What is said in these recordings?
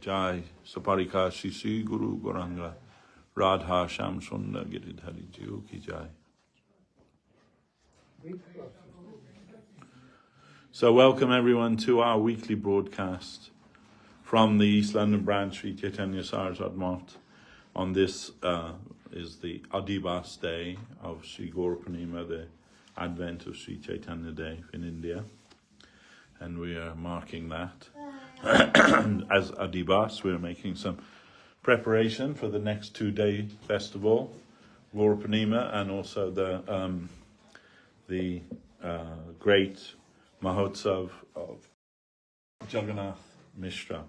Jai Saparika Shri Guru Goranga Radha Sham Sundar Giridhari Jiyo Ki Jai. So welcome everyone to our weekly broadcast from the East London branch Sri Chaitanya Saraswat Math. On this is the Adivas day of Sri Gaur Purnima, the advent of Sri Chaitanya Day in India. And we are marking that. As Adivas, we're making some preparation for the next 2-day festival, Gaur Purnima, and also the great Mahotsav of Jagannath Mishra.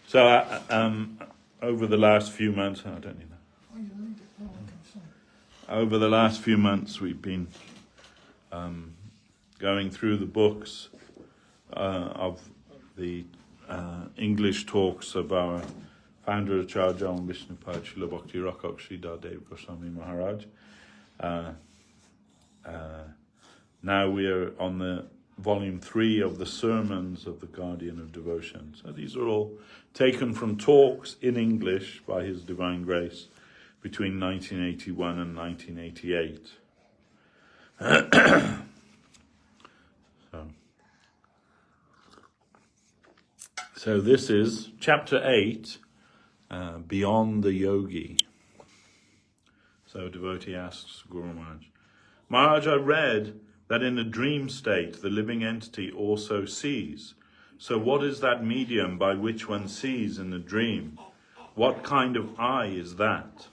So over the last few months, I don't need that. Over the last few months, we've been going through the books of the English talks of our founder Acharya and Vishnupad Srila Bhakti Rakshak Sridhar Goswami Maharaj. Now we are on the volume 3 of the sermons of the Guardian of Devotion. So these are all taken from talks in English by His Divine Grace between 1981 and 1988. So this is chapter 8, Beyond the Yogi. So a devotee asks Guru Maharaj, Maharaj, I read that in a dream state the living entity also sees. So what is that medium by which one sees in the dream? What kind of eye is that?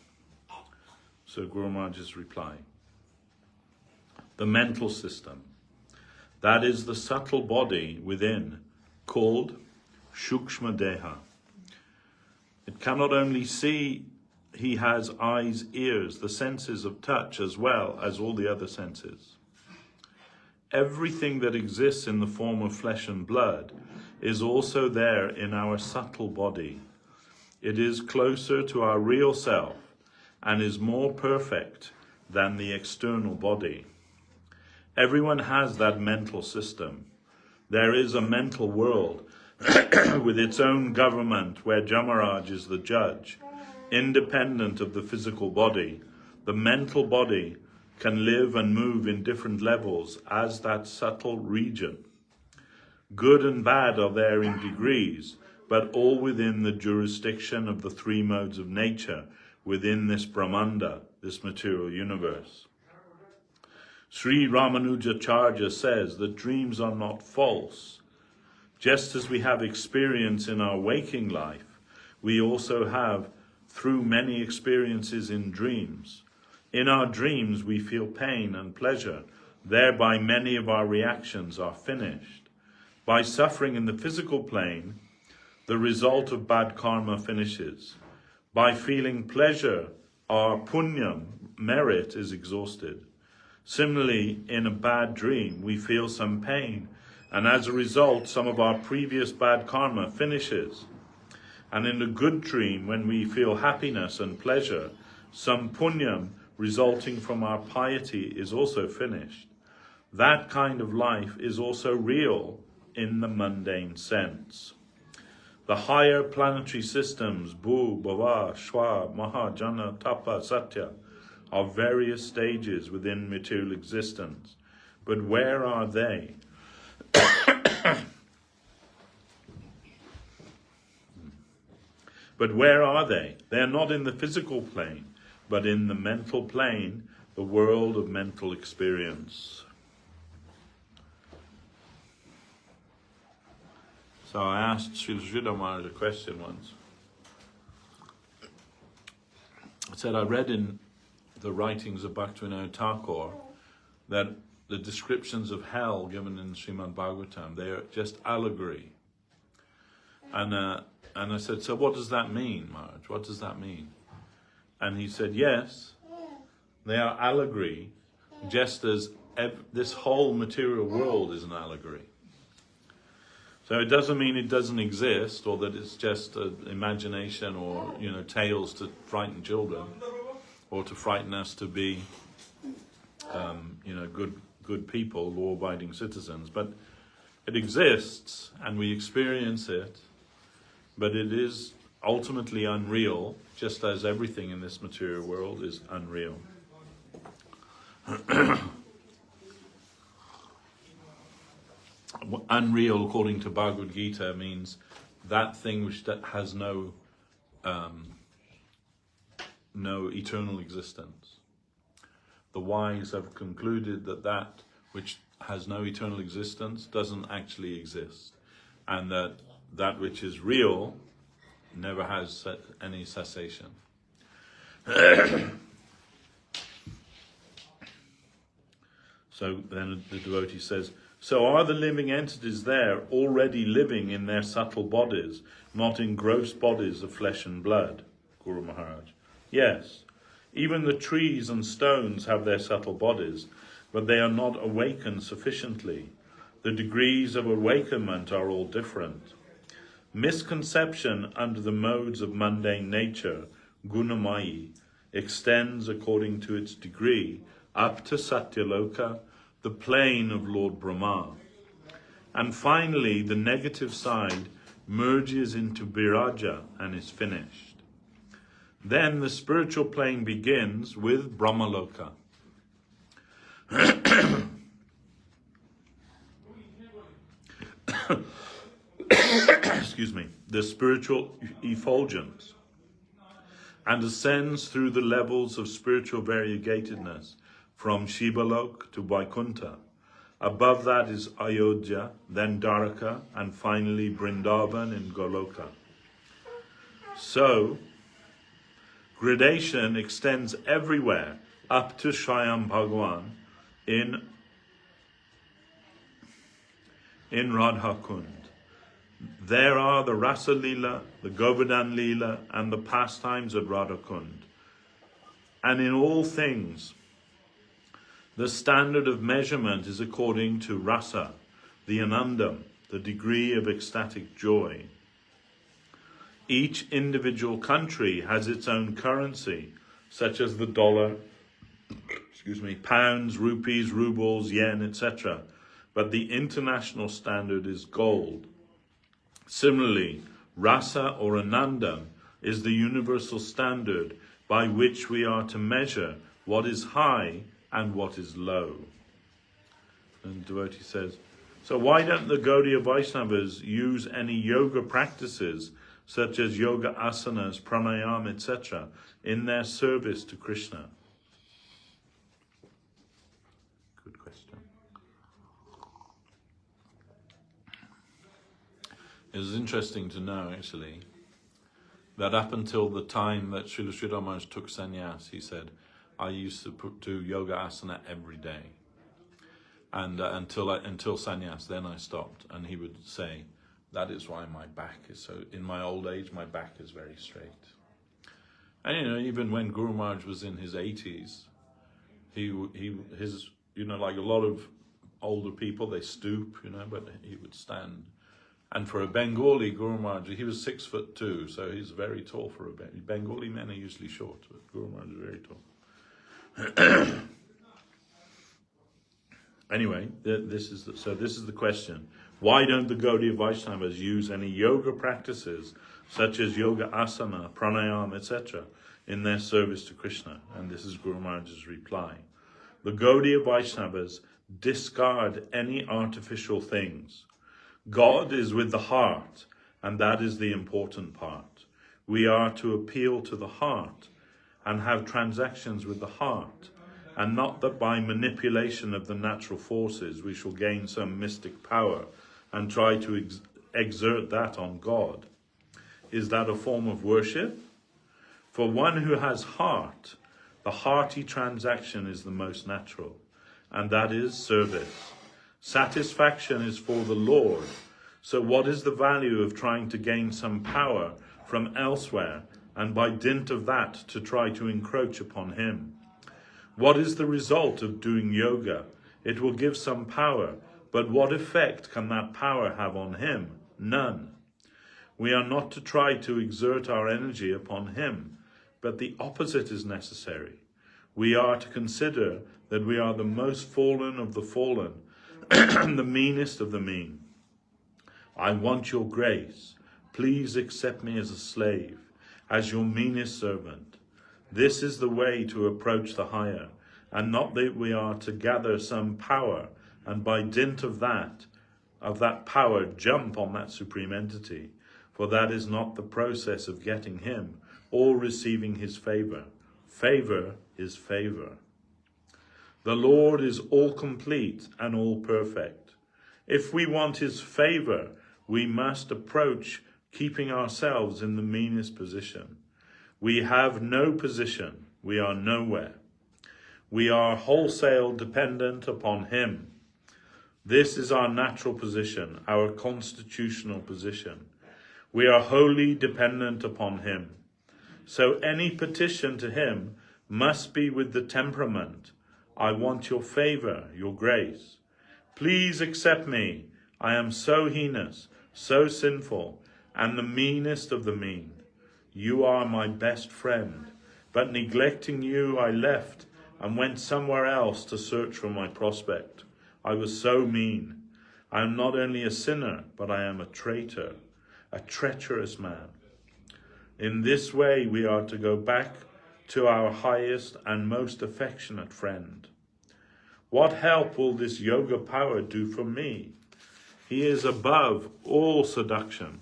So Guru Maharaj's reply, the mental system. That is the subtle body within, called Shukshma Deha. It cannot only see, he has eyes, ears, the senses of touch as well as all the other senses. Everything that exists in the form of flesh and blood is also there in our subtle body. It is closer to our real self and is more perfect than the external body. Everyone has that mental system. There is a mental world with its own government where Jamaraj is the judge, independent of the physical body. The mental body can live and move in different levels as that subtle region. Good and bad are there in degrees, but all within the jurisdiction of the 3 modes of nature within this Brahmanda, this material universe. Sri Ramanujacharya says that dreams are not false. Just as we have experience in our waking life, we also have through many experiences in dreams. In our dreams we feel pain and pleasure, thereby many of our reactions are finished. By suffering in the physical plane, the result of bad karma finishes. By feeling pleasure, our punyam, merit, is exhausted. Similarly, in a bad dream, we feel some pain, and as a result, some of our previous bad karma finishes. And in a good dream, when we feel happiness and pleasure, some punyam resulting from our piety is also finished. That kind of life is also real in the mundane sense. The higher planetary systems, Bhu, Bhava, Shwa, Maha, Jana, Tapa, Satya, are various stages within material existence. But where are they? But where are they? They are not in the physical plane, but in the mental plane, the world of mental experience. So I asked Srila Maharaj a question once. I said, I read in the writings of Bhaktivinoda Thakur that the descriptions of hell given in Srimad Bhagavatam, they are just allegory. And I said, so what does that mean, Maharaj? What does that mean? And he said, yes, they are allegory, just as this whole material world is an allegory. So it doesn't mean it doesn't exist, or that it's just imagination, or tales to frighten children, or to frighten us to be, good people, law-abiding citizens. But it exists, and we experience it, but it is ultimately unreal, just as everything in this material world is unreal. Unreal, according to Bhagavad Gita, means that thing which has no eternal existence. The wise have concluded that that which has no eternal existence doesn't actually exist, and that which is real never has any cessation. So then the devotee says, so are the living entities there already living in their subtle bodies, not in gross bodies of flesh and blood? Guru Maharaj. Yes, even the trees and stones have their subtle bodies, but they are not awakened sufficiently. The degrees of awakenment are all different. Misconception under the modes of mundane nature, gunamayi, extends according to its degree up to Satyaloka, the plane of Lord Brahma. And finally, the negative side merges into Viraja and is finished. Then the spiritual plane begins with Brahmaloka. Excuse me, the spiritual effulgence, and ascends through the levels of spiritual variegatedness from Shivalok to Vaikuntha. Above that is Ayodhya, then Dwaraka, and finally Vrindavan in Goloka. So, gradation extends everywhere up to Swayam Bhagwan in Radha Kund. There are the Rasa Lila, the Govardhan Lila, and the pastimes of Radha Kund. And in all things, the standard of measurement is according to Rasa, the Anandam, the degree of ecstatic joy. Each individual country has its own currency, such as the dollar, pounds, rupees, rubles, yen, etc. But the international standard is gold. Similarly, Rasa or Anandam is the universal standard by which we are to measure what is high and what is low. And the devotee says, so why don't the Gaudiya Vaishnavas use any yoga practices such as yoga asanas, pranayam, etc. in their service to Krishna? Good question. It is interesting to know, actually, that up until the time that Srila Sridhar Maharaj took sannyas, he said, I used to do yoga asana every day. And until sannyas, then I stopped. And he would say, that is why my back is so, in my old age, my back is very straight. And even when Guru Maharaj was in his 80s, his like a lot of older people, they stoop, but he would stand. And for a Bengali Guru Maharaj, he was 6'2", so he's very tall for a Bengali. Bengali men are usually short, but Guru Maharaj is very tall. Anyway, this is the question. Why don't the Gaudiya Vaishnavas use any yoga practices such as yoga asana, pranayam, etc. in their service to Krishna? And this is Guru Maharaj's reply. The Gaudiya Vaishnavas discard any artificial things. God is with the heart, and that is the important part. We are to appeal to the heart and have transactions with the heart, and not that by manipulation of the natural forces we shall gain some mystic power and try to exert that on God. Is that a form of worship? For one who has heart, the hearty transaction is the most natural, and that is service. Satisfaction is for the Lord. So what is the value of trying to gain some power from elsewhere, and by dint of that to try to encroach upon him? What is the result of doing yoga? It will give some power, but what effect can that power have on him? None. We are not to try to exert our energy upon him, but the opposite is necessary. We are to consider that we are the most fallen of the fallen, and the meanest of the mean. I want your grace. Please accept me as a slave, as your meanest servant. This is the way to approach the higher, and not that we are to gather some power, and by dint of that power, jump on that supreme entity, for that is not the process of getting him or receiving his favor. Favor is favor. The Lord is all complete and all perfect. If we want his favor, we must approach keeping ourselves in the meanest position. We have no position. We are nowhere. We are wholesale dependent upon him. This is our natural position, our constitutional position. We are wholly dependent upon him. So any petition to him must be with the temperament, I want your favor, your grace. Please accept me. I am so heinous, so sinful, and the meanest of the mean. You are my best friend, but neglecting you I left and went somewhere else to search for my prospect. I was so mean. I am not only a sinner, but I am a traitor, a treacherous man. In this way we are to go back to our highest and most affectionate friend. What help will this yoga power do for me? He is above all seduction.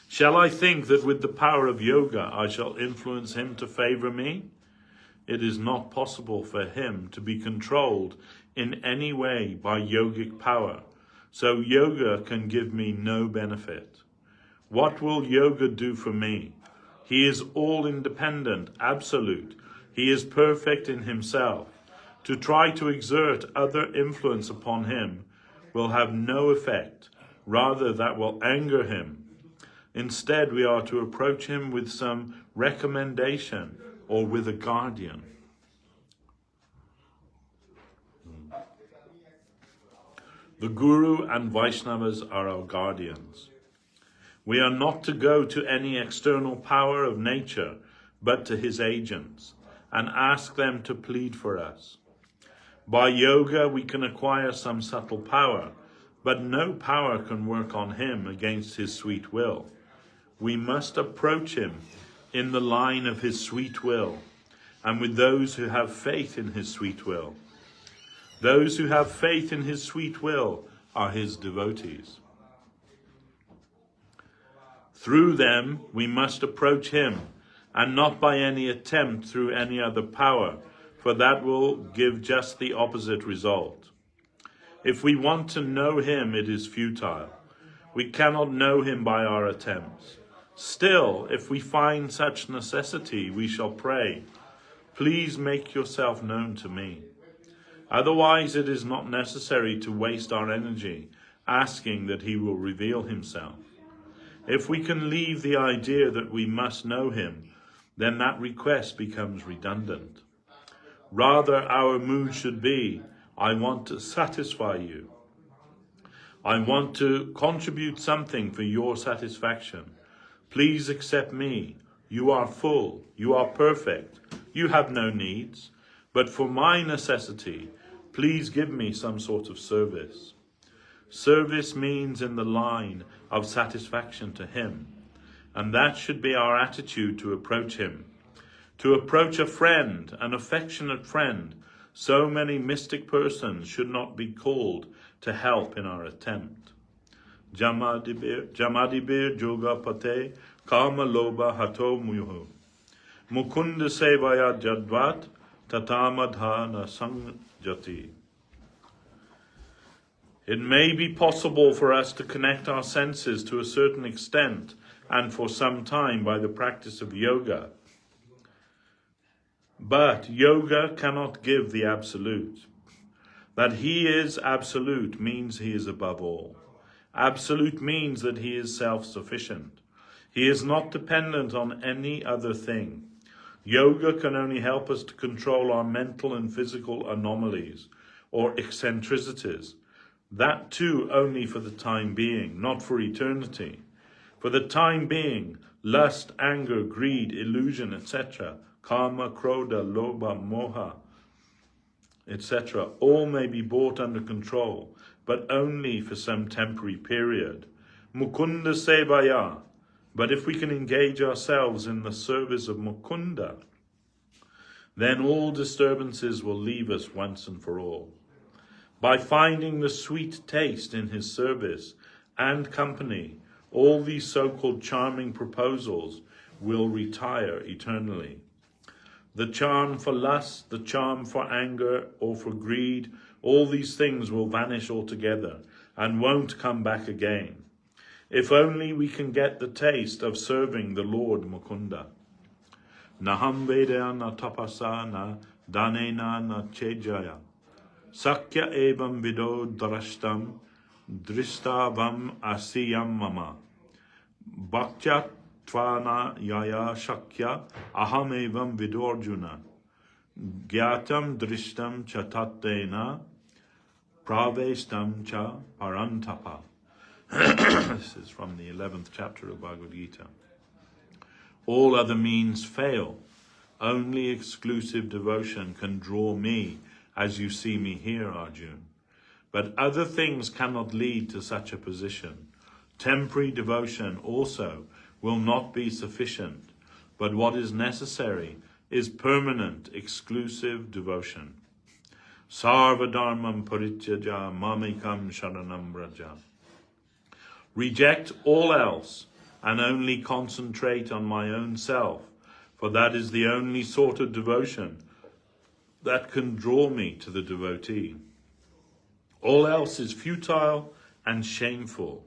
Shall I think that with the power of yoga I shall influence him to favor me? It is not possible for him to be controlled in any way by yogic power, so yoga can give me no benefit. What will yoga do for me? He is all independent, absolute. He is perfect in himself. To try to exert other influence upon him will have no effect. Rather, that will anger him. Instead, we are to approach him with some recommendation or with a guardian. The Guru and Vaishnavas are our guardians. We are not to go to any external power of nature, but to his agents, and ask them to plead for us. By yoga we can acquire some subtle power, but no power can work on him against his sweet will. We must approach him in the line of his sweet will, and with those who have faith in his sweet will. Those who have faith in his sweet will are his devotees. Through them we must approach him, and not by any attempt through any other power, for that will give just the opposite result. If we want to know him, it is futile. We cannot know him by our attempts. Still, if we find such necessity, we shall pray, please make yourself known to me. Otherwise, it is not necessary to waste our energy asking that he will reveal himself. If we can leave the idea that we must know him, then that request becomes redundant. Rather, our mood should be, I want to satisfy you. I want to contribute something for your satisfaction. Please accept me. You are full. You are perfect. You have no needs. But for my necessity, please give me some sort of service. Service means in the line of satisfaction to him. And that should be our attitude to approach him. To approach a friend, an affectionate friend, so many mystic persons should not be called to help in our attempt. Jamadibir Joga Pate Kama Loba Hato Muhu Mukunda Sevaya Jadvat Tatamadhana Sangjati. It may be possible for us to connect our senses to a certain extent and for some time by the practice of yoga. But yoga cannot give the absolute. That he is absolute means he is above all. Absolute means that he is self-sufficient. He is not dependent on any other thing. Yoga can only help us to control our mental and physical anomalies or eccentricities. That too only for the time being, not for eternity. For the time being, lust, anger, greed, illusion, etc., Kama, Krodha, Lobha, Moha, etc. all may be brought under control, but only for some temporary period. Mukunda Sevaya. But if we can engage ourselves in the service of Mukunda, then all disturbances will leave us once and for all. By finding the sweet taste in his service and company, all these so-called charming proposals will retire eternally. The charm for lust, the charm for anger or for greed, all these things will vanish altogether and won't come back again. If only we can get the taste of serving the Lord Mukunda. Naham Veda na tapasa na danena na chejaya. Sakya evam vido drashtam dristavam asiyam mama. Bhaktya tvana yaya shakya aham evam vidorjuna. Gyatam drishtam chatatena pravestam cha parantapa. This is from the 11th chapter of Bhagavad Gita. All other means fail. Only exclusive devotion can draw me as you see me here, Arjun. But other things cannot lead to such a position. Temporary devotion also will not be sufficient. But what is necessary is permanent, exclusive devotion. Sarva dharmam parityaja mamikam sharanam braja. Reject all else and only concentrate on my own self, for that is the only sort of devotion that can draw me to the devotee. All else is futile and shameful.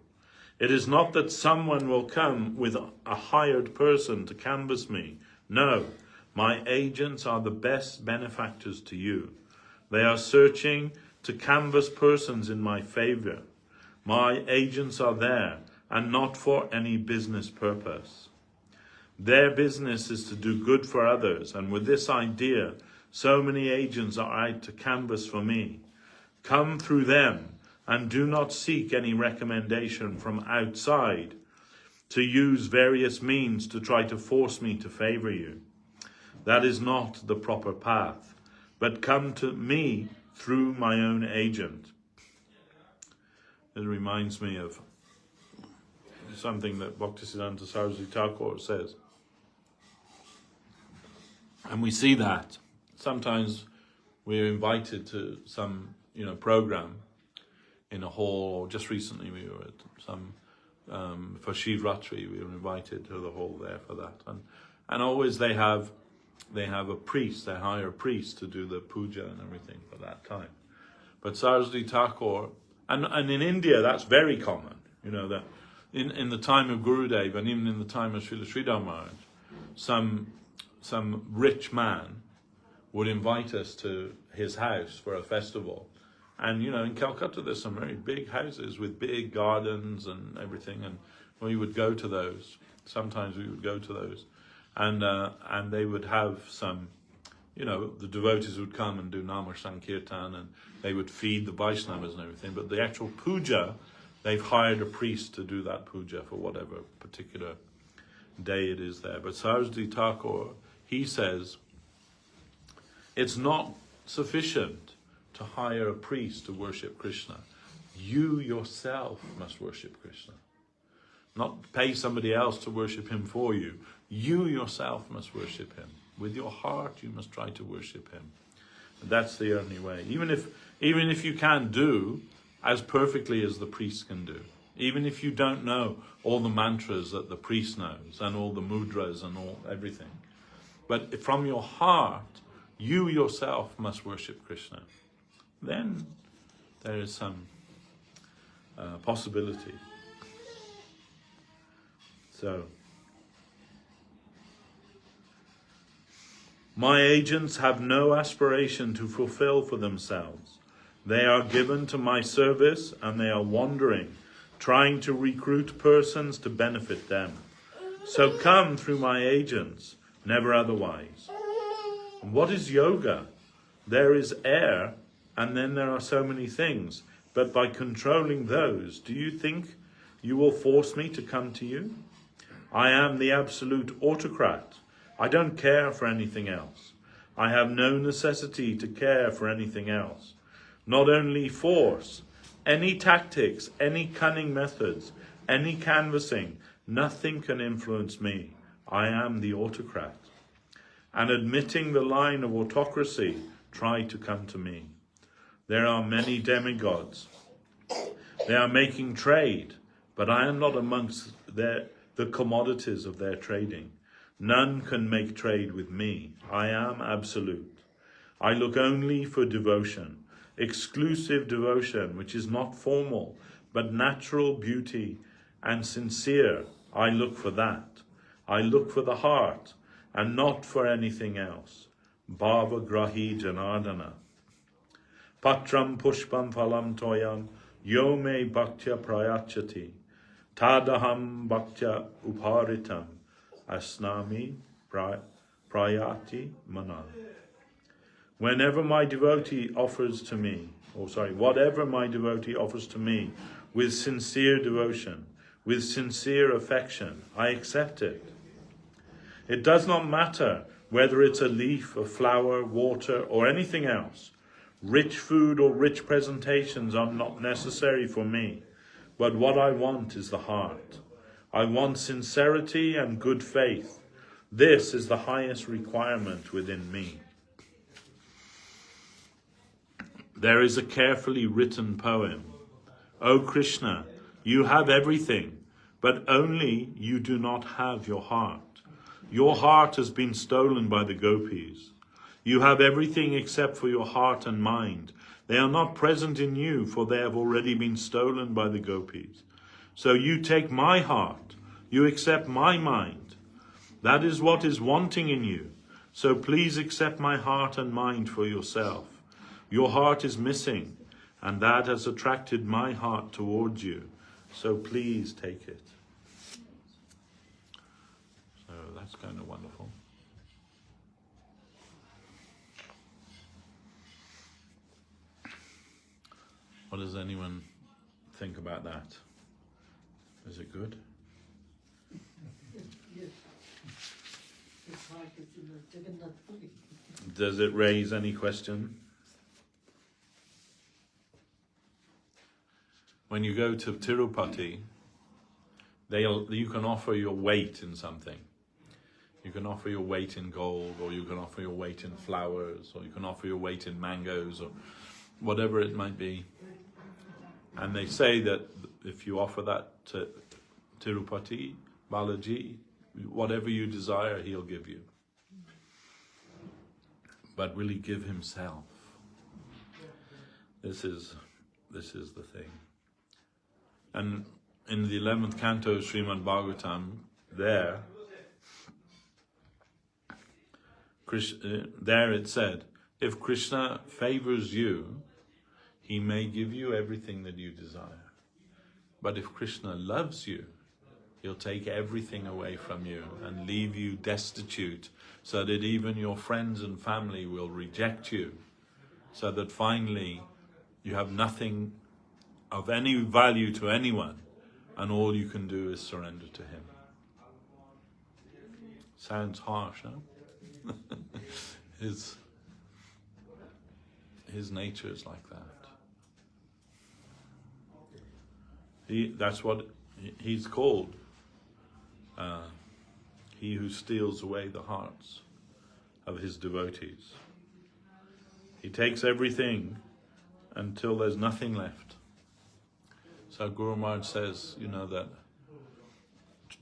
It is not that someone will come with a hired person to canvass me. No, my agents are the best benefactors to you. They are searching to canvass persons in my favor. My agents are there, and not for any business purpose. Their business is to do good for others, and with this idea, so many agents are out to canvass for me. Come through them, and do not seek any recommendation from outside to use various means to try to force me to favor you. That is not the proper path, but come to me through my own agent. It reminds me of something that Bhaktisiddhanta Saraswati Thakur says. And we see that. Sometimes we're invited to some, program in a hall, or just recently we were at some, for Shivratri, we were invited to the hall there for that. And always they have a priest, they hire a priest to do the puja and everything for that time. But Saraswati Thakur, and in India that's very common, that in the time of Gurudev and even in the time of Srila Sridhar Maharaj, some rich man would invite us to his house for a festival. And in Calcutta there's some very big houses with big gardens and everything, and we would go to those. Sometimes we would go to those, and they would have some, the devotees would come and do Nama Sankirtan, and they would feed the Vaishnavas and everything. But the actual puja, they've hired a priest to do that puja for whatever particular day it is there. But Saraswati Thakur, he says, it's not sufficient to hire a priest to worship Krishna. You yourself must worship Krishna. Not pay somebody else to worship him for you. You yourself must worship him. With your heart you must try to worship him. And that's the only way. Even if you can't do as perfectly as the priest can do. Even if you don't know all the mantras that the priest knows and all the mudras and everything. But from your heart, you yourself must worship Krishna. Then there is some possibility. So, my agents have no aspiration to fulfill for themselves. They are given to my service and they are wandering, trying to recruit persons to benefit them. So come through my agents, never otherwise. And what is yoga? There is air, and then there are so many things. But by controlling those, do you think you will force me to come to you? I am the absolute autocrat. I don't care for anything else. I have no necessity to care for anything else. Not only force, any tactics, any cunning methods, any canvassing, nothing can influence me. I am the autocrat. And admitting the line of autocracy, try to come to me. There are many demigods. They are making trade, but I am not amongst the commodities of their trading. None can make trade with me. I am absolute. I look only for devotion, exclusive devotion, which is not formal, but natural beauty and sincere. I look for that. I look for the heart, and not for anything else. Bhava grahi janardana. Patram pushpam phalam toyam yo me bhaktya prayachati. Tadaham bhaktya uparitam asnami prayati mana. Whenever my devotee offers to me, whatever my devotee offers to me with sincere devotion, with sincere affection, I accept it. It does not matter whether it's a leaf, a flower, water, or anything else. Rich food or rich presentations are not necessary for me, but what I want is the heart. I want sincerity and good faith. This is the highest requirement within me. There is a carefully written poem. O Krishna, you have everything, but only you do not have your heart. Your heart has been stolen by the gopis. You have everything except for your heart and mind. They are not present in you, for they have already been stolen by the gopis. So you take my heart, you accept my mind. That is what is wanting in you. So please accept my heart and mind for yourself. Your heart is missing, and that has attracted my heart towards you. So please take it. So that's kind of wonderful. What does anyone think about that? Is it good? Yes. It's like it's in the Jagannath Puri. Does it raise any question? When you go to Tirupati, you can offer your weight in something. You can offer your weight in gold, or you can offer your weight in flowers, or you can offer your weight in mangoes, or whatever it might be. And they say that if you offer that to Tirupati, Balaji, whatever you desire, he'll give you. But will he give himself? This is the thing. And in the 11th canto of Sriman Bhagavatam, there it said, if Krishna favors you, he may give you everything that you desire. But if Krishna loves you, he'll take everything away from you and leave you destitute, so that even your friends and family will reject you, so that finally you have nothing of any value to anyone, and all you can do is surrender to him. Sounds harsh, huh? His nature is like that. That's what he's called. He who steals away the hearts of his devotees. He takes everything until there's nothing left. So Guru Maharaj says,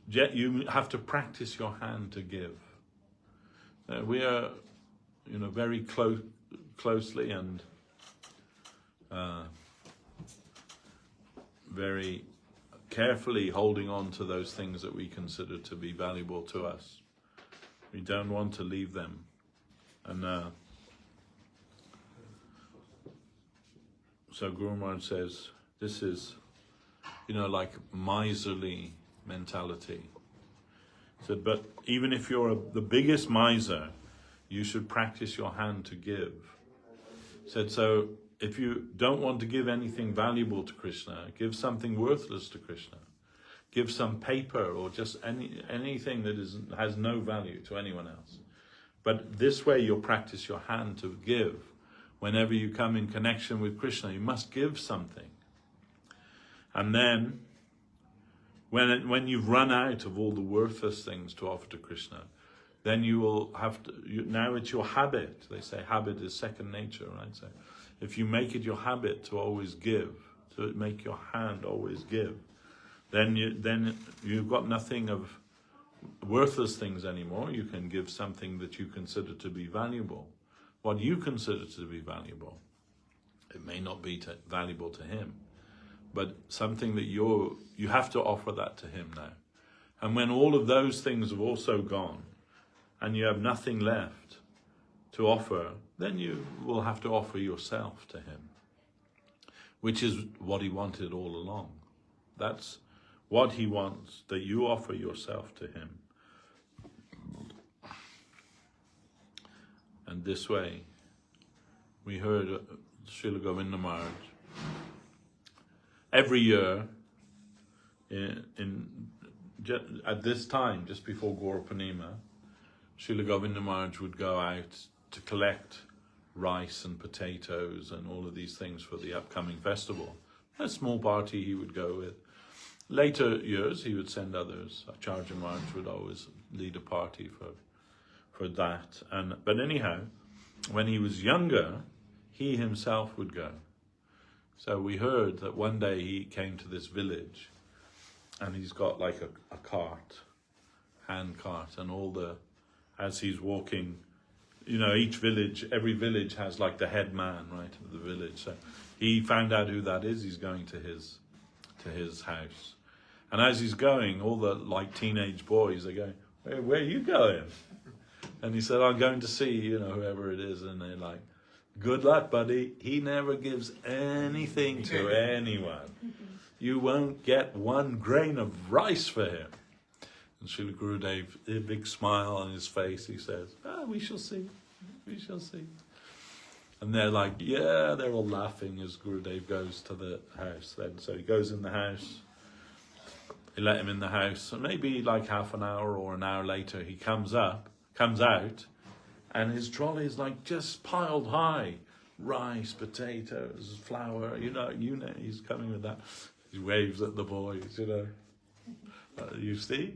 that you have to practice your hand to give. We are, very closely and very carefully holding on to those things that we consider to be valuable to us. We don't want to leave them. And so Guru Maharaj says, this is, like miserly mentality. He said, but even if you're the biggest miser, you should practice your hand to give. He said, so if you don't want to give anything valuable to Krishna, give something worthless to Krishna. Give some paper or just anything that has no value to anyone else. But this way you'll practice your hand to give. Whenever you come in connection with Krishna, you must give something. And then When you've run out of all the worthless things to offer to Krishna, then you will have to, now it's your habit. They say habit is second nature, right? So if you make it your habit to always give, to make your hand always give, then you've got nothing of worthless things anymore. You can give something that you consider to be valuable. What you consider to be valuable, it may not be valuable to him, but something that you have to offer that to him now. And when all of those things have also gone, and you have nothing left to offer, then you will have to offer yourself to him, which is what he wanted all along. That's what he wants, that you offer yourself to him. And this way, we heard Srila Govinda Maharaj every year at this time, just before Gaura Purnima, Srila Govinda Maharaj would go out to collect rice and potatoes and all of these things for the upcoming festival. A small party he would go with. Later years he would send others. Acharya Maharaj would always lead a party for that. But anyhow, when he was younger, he himself would go. So we heard that one day he came to this village and he's got like a cart, hand cart, and as he's walking, every village has like the head man, right, of the village. So he found out who that is. He's going to his house. And as he's going, all the like teenage boys are going, "Hey, where are you going?" And he said, "I'm going to see, whoever it is." And they're like, "Good luck, buddy. He never gives anything to anyone. You won't get one grain of rice for him." And Srila Gurudev, a big smile on his face, he says, "We shall see. We shall see." And they're like, yeah, they're all laughing as Gurudev goes to the house then. So he goes in the house. They let him in the house. And maybe like half an hour or an hour later, he comes out, and his trolley is like just piled high. Rice, potatoes, flour, he's coming with that. He waves at the boys, you see?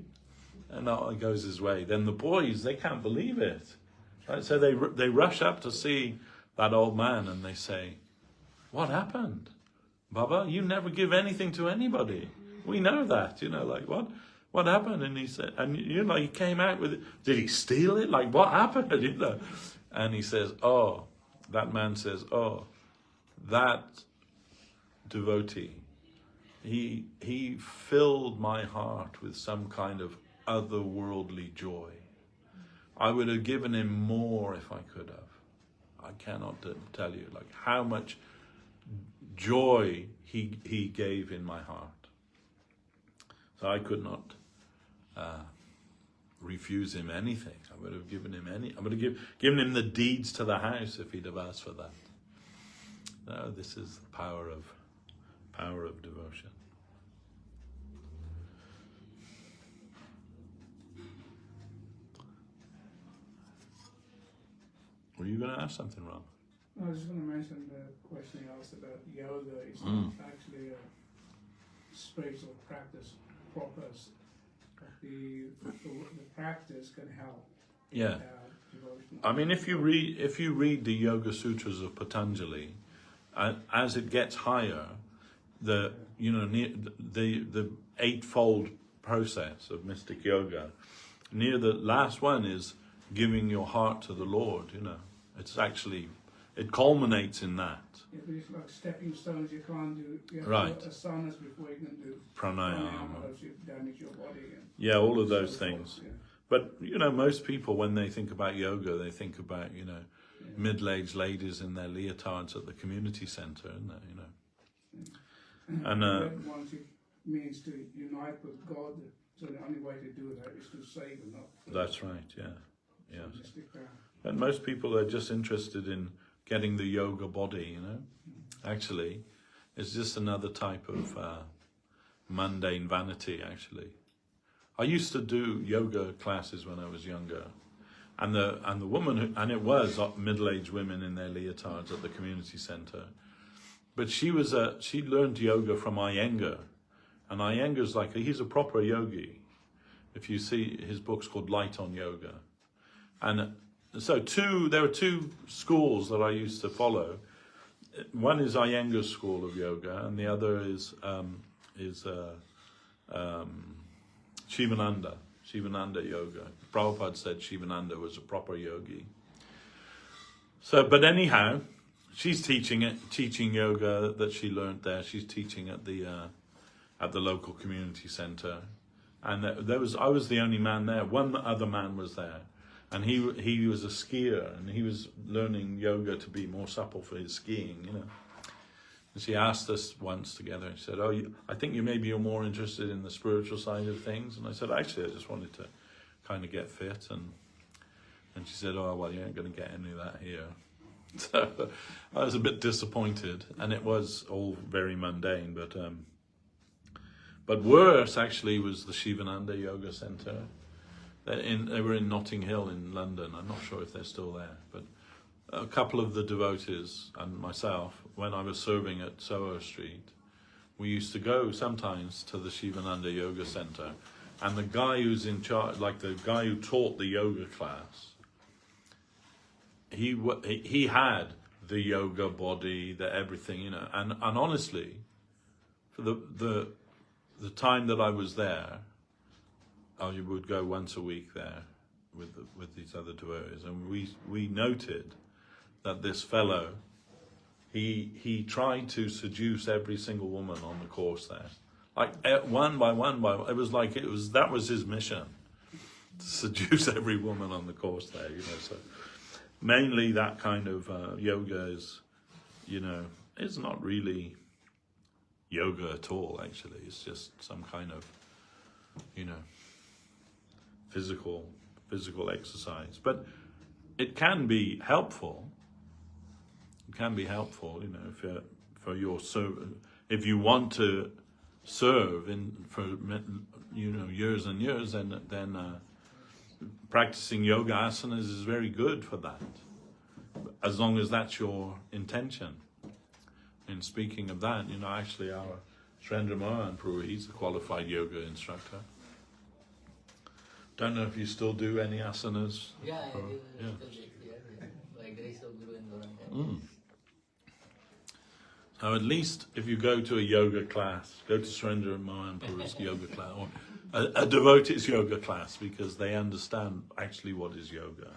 And out it goes his way. Then the boys, they can't believe it. Right? So they rush up to see that old man and they say, "What happened? Baba, you never give anything to anybody. We know that." Like, what happened? And he said, and he came out with it. Did he steal it? Like, what happened? And he says, that man says, that devotee, he filled my heart with some kind of otherworldly joy. I would have given him more if I could have. I cannot tell you like how much joy he gave in my heart. So I could not refuse him anything. I would have given him I would have given him the deeds to the house if he'd have asked for that. No, this is the power of devotion. Were you going to ask something, Ram? I was just going to mention the question you asked about yoga. It's actually a spiritual practice, proper. The practice can help. Yeah. I mean, if you read the Yoga Sutras of Patanjali, as it gets higher, the eightfold process of mystic yoga, near the last one is giving your heart to the Lord. It's actually, it culminates in that. Yeah, but it's like stepping stones. You can't do. You have Right. to do asanas before you can do Pranayama. else you damage your body. Yeah, all of those so things. forth, yeah. But most people, when they think about yoga, they think about middle-aged ladies in their leotards at the community center, isn't it? And once it means to unite with God, so the only way to do that is to save and not. that's right. Yeah, yes. So stick there. And most people are just interested in getting the yoga body. Actually, it's just another type of mundane vanity. Actually, I used to do yoga classes when I was younger, and the woman and it was middle-aged women in their leotards at the community center, but she learned yoga from Iyengar, And Iyengar's like, he's a proper yogi. If you see his book's called Light on Yoga. And so there are two schools that I used to follow. One is Iyengar's school of yoga, and the other is Shivananda yoga. Prabhupada said Shivananda was a proper yogi. So, but anyhow, she's teaching yoga that she learned there. She's teaching at the local community center, and I was the only man there. One other man was there, and he was a skier, and he was learning yoga to be more supple for his skiing, you know. And she asked us once together, and she said, "Oh, I think you're more interested in the spiritual side of things." And I said, "Actually, I just wanted to kind of get fit." And she said, "Oh, well, you ain't going to get any of that here." So I was a bit disappointed, and it was all very mundane. But worse actually was the Shivananda Yoga Center. They were in Notting Hill in London. I'm not sure if they're still there, but a couple of the devotees and myself, when I was serving at Soho Street, we used to go sometimes to the Shivananda Yoga Center, and the guy who's in charge, like the guy who taught the yoga class, he had the yoga body, the everything, you know. And honestly, for the time that I was there, I would go once a week there with these other devotees, and we noted that this fellow, he tried to seduce every single woman on the course there, like one by one. That was his mission, to seduce every woman on the course there, you know. So mainly that kind of yoga is, you know, it's not really yoga at all. Actually, it's just some kind of, you know, physical exercise, but it can be helpful. It can be helpful, you know, if you want to serve for years and years, then practicing yoga asanas is very good for that, as long as that's your intention. And speaking of that, you know, actually our Srendra Mohan Prabhu, he's a qualified yoga instructor. Don't know if you still do any asanas. Yeah, I do. Yeah. By grace of Guru and Gauranga. So at least if you go to a yoga class, go to Srendra Mohan Prabhu's yoga class, or a devotee's yoga class, because they understand actually what is yoga.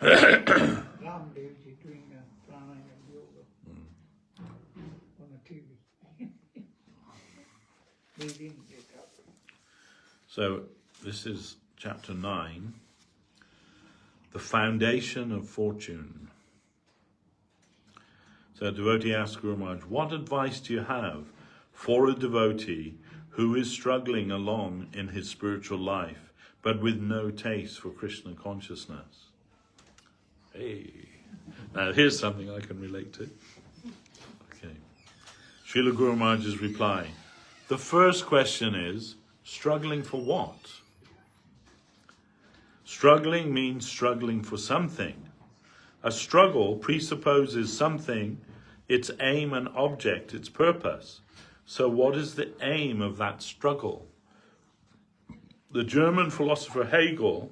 Ramdev ji doing pranayama yoga on the TV. They didn't get up. So this is chapter 9, the foundation of fortune. So a devotee asked Guru Maharaj, what advice do you have for a devotee who is struggling along in his spiritual life, but with no taste for Krishna consciousness? Hey, now here's something I can relate to. Okay. Srila Guru Maharaj's reply. The first question is, struggling for what? Struggling means struggling for something. A struggle presupposes something, its aim and object, its purpose. So what is the aim of that struggle? The German philosopher Hegel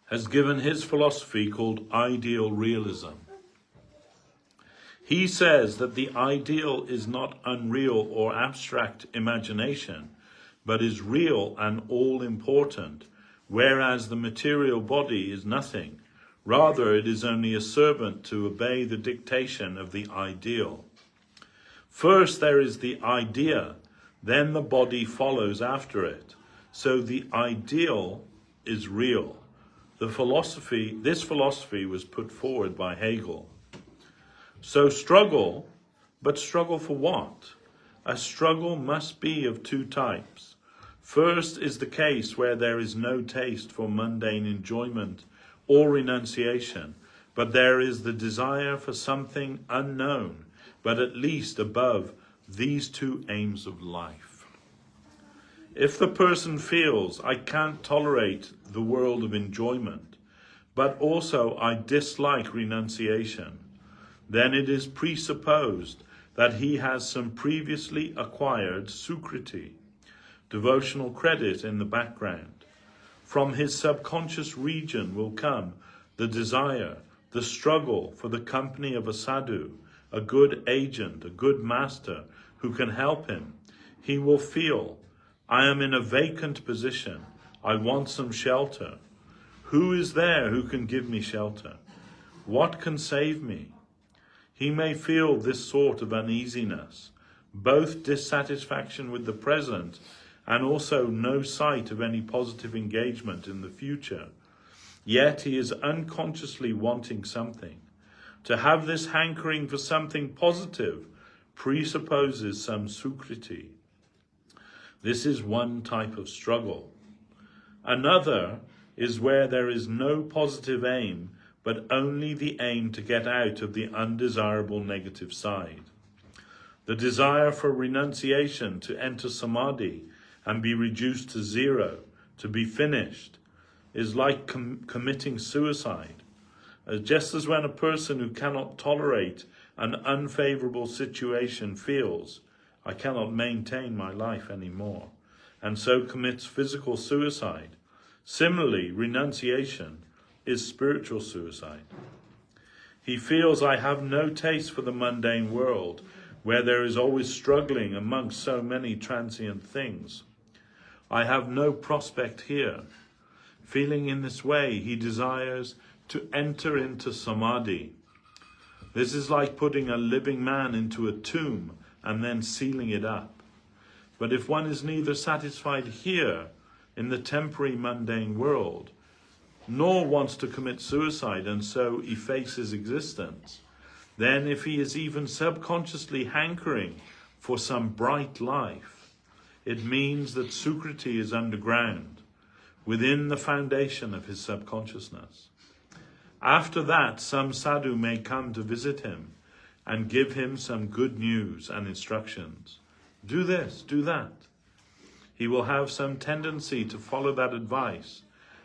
has given his philosophy called ideal realism. He says that the ideal is not unreal or abstract imagination, but is real and all-important, whereas the material body is nothing. Rather, it is only a servant to obey the dictation of the ideal. First there is the idea, then the body follows after it. So the ideal is real. This philosophy was put forward by Hegel. So struggle, but struggle for what? A struggle must be of two types. First is the case where there is no taste for mundane enjoyment or renunciation, but there is the desire for something unknown, but at least above these two aims of life. If the person feels, I can't tolerate the world of enjoyment, but also I dislike renunciation, then it is presupposed that he has some previously acquired sukriti, devotional credit in the background. From his subconscious region will come the desire, the struggle for the company of a sadhu, a good agent, a good master who can help him. He will feel, I am in a vacant position. I want some shelter. Who is there who can give me shelter? What can save me? He may feel this sort of uneasiness, both dissatisfaction with the present and also no sight of any positive engagement in the future. Yet he is unconsciously wanting something. To have this hankering for something positive presupposes some sukriti. This is one type of struggle. Another is where there is no positive aim, but only the aim to get out of the undesirable negative side. The desire for renunciation, to enter samadhi and be reduced to zero, to be finished, is like committing suicide. Just as when a person who cannot tolerate an unfavorable situation feels, I cannot maintain my life anymore, and so commits physical suicide. Similarly, renunciation is spiritual suicide. He feels, I have no taste for the mundane world, where there is always struggling amongst so many transient things. I have no prospect here. Feeling in this way, he desires to enter into samadhi. This is like putting a living man into a tomb and then sealing it up. But if one is neither satisfied here in the temporary mundane world, nor wants to commit suicide and so effaces existence, then if he is even subconsciously hankering for some bright life, it means that sukriti is underground, within the foundation of his subconsciousness. After that, some sadhu may come to visit him and give him some good news and instructions. Do this, do that. He will have some tendency to follow that advice,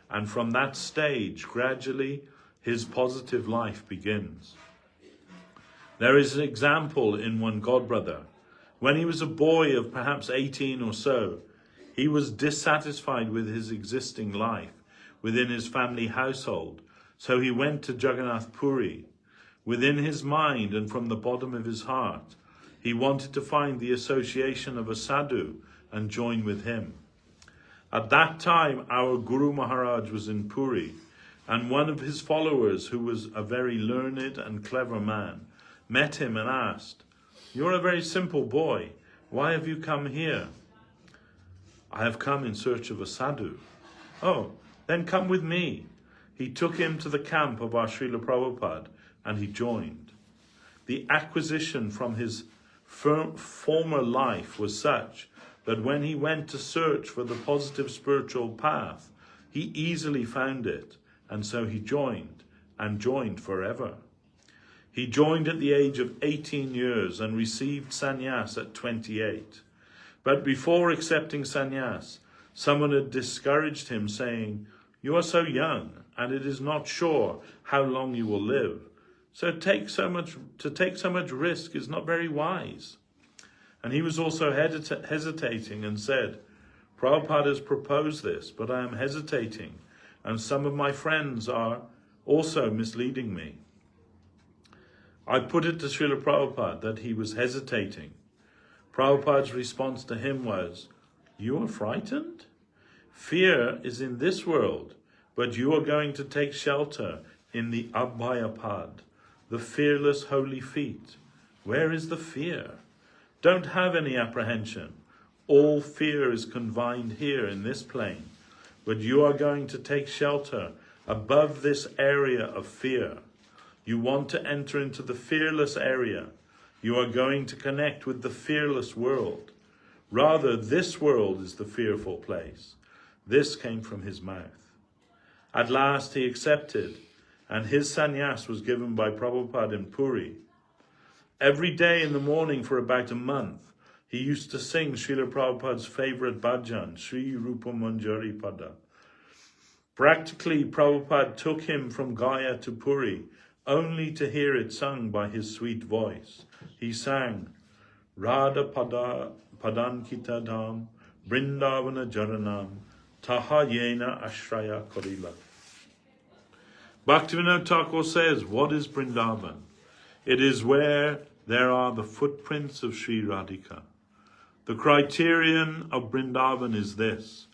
and from that stage, gradually, his positive life begins. There is an example in one godbrother. When he was a boy of perhaps 18 or so, he was dissatisfied with his existing life within his family household, so he went to Jagannath Puri. Within his mind and from the bottom of his heart, he wanted to find the association of a sadhu and join with him. At that time, our Guru Maharaj was in Puri, and one of his followers, who was a very learned and clever man, met him and asked, "You're a very simple boy. Why have you come here?" "I have come in search of a sadhu." "Oh, then come with me." He took him to the camp of our Srila Prabhupada, and he joined. The acquisition from his former life was such that when he went to search for the positive spiritual path, he easily found it, and so he joined, and joined forever. He joined at the age of 18 years and received sannyas at 28. But before accepting sannyas, someone had discouraged him, saying, "You are so young, and it is not sure how long you will live. So to take so much risk is not very wise." And he was also hesitating and said, "Prabhupada has proposed this, but I am hesitating, and some of my friends are also misleading me." I put it to Srila Prabhupada that he was hesitating. Prabhupada's response to him was, "You are frightened? Fear is in this world, but you are going to take shelter in the Abhayapad, the fearless holy feet. Where is the fear? Don't have any apprehension. All fear is confined here in this plane, but you are going to take shelter above this area of fear. You want to enter into the fearless area. You are going to connect with the fearless world. Rather, this world is the fearful place." This came from his mouth. At last he accepted, and his sannyas was given by Prabhupada in Puri. Every day in the morning for about a month, he used to sing Srila Prabhupada's favorite bhajan, Sri Rupa Manjari Pada. Practically, Prabhupada took him from Gaya to Puri, only to hear it sung by his sweet voice. He sang, Radha Padankita Dham, Brindavana Jaranam, Taha Yena Ashraya Korila. Bhaktivinoda Thakur says, what is Vrindavan? It is where there are the footprints of Sri Radhika. The criterion of Vrindavan is this,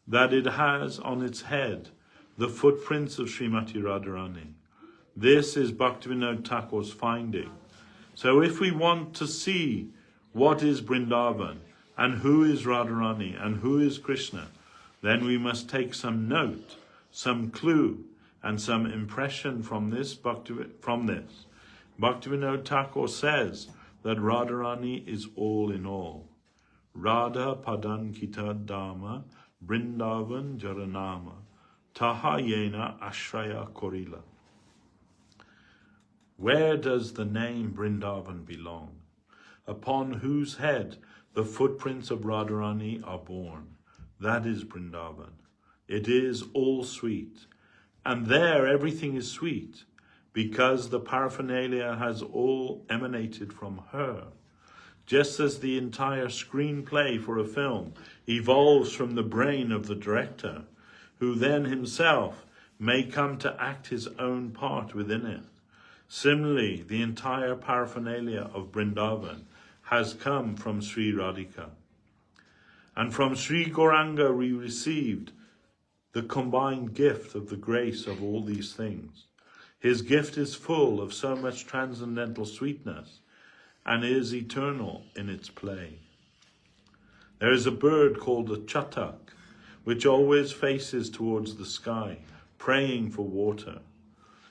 that it has on its head the footprints of Srimati Radharani. This is Bhaktivinoda Thakur's finding. So if we want to see what is Vrindavan, and who is Radharani, and who is Krishna, then we must take some note, some clue, and some impression from this. Bhaktivinoda Thakur says that Radharani is all in all. Radha Padankita Dhamma Brindavan Jaranama Taha Yena Ashraya Korila. Where does the name Brindavan belong? Upon whose head the footprints of Radharani are born. That is Brindavan. It is all sweet. And there everything is sweet, because the paraphernalia has all emanated from her. Just as the entire screenplay for a film evolves from the brain of the director, who then himself may come to act his own part within it. Similarly, the entire paraphernalia of Vrindavan has come from Sri Radhika. And from Sri Gauranga we received the combined gift of the grace of all these things. His gift is full of so much transcendental sweetness and is eternal in its play. There is a bird called a chatak, which always faces towards the sky, praying for water.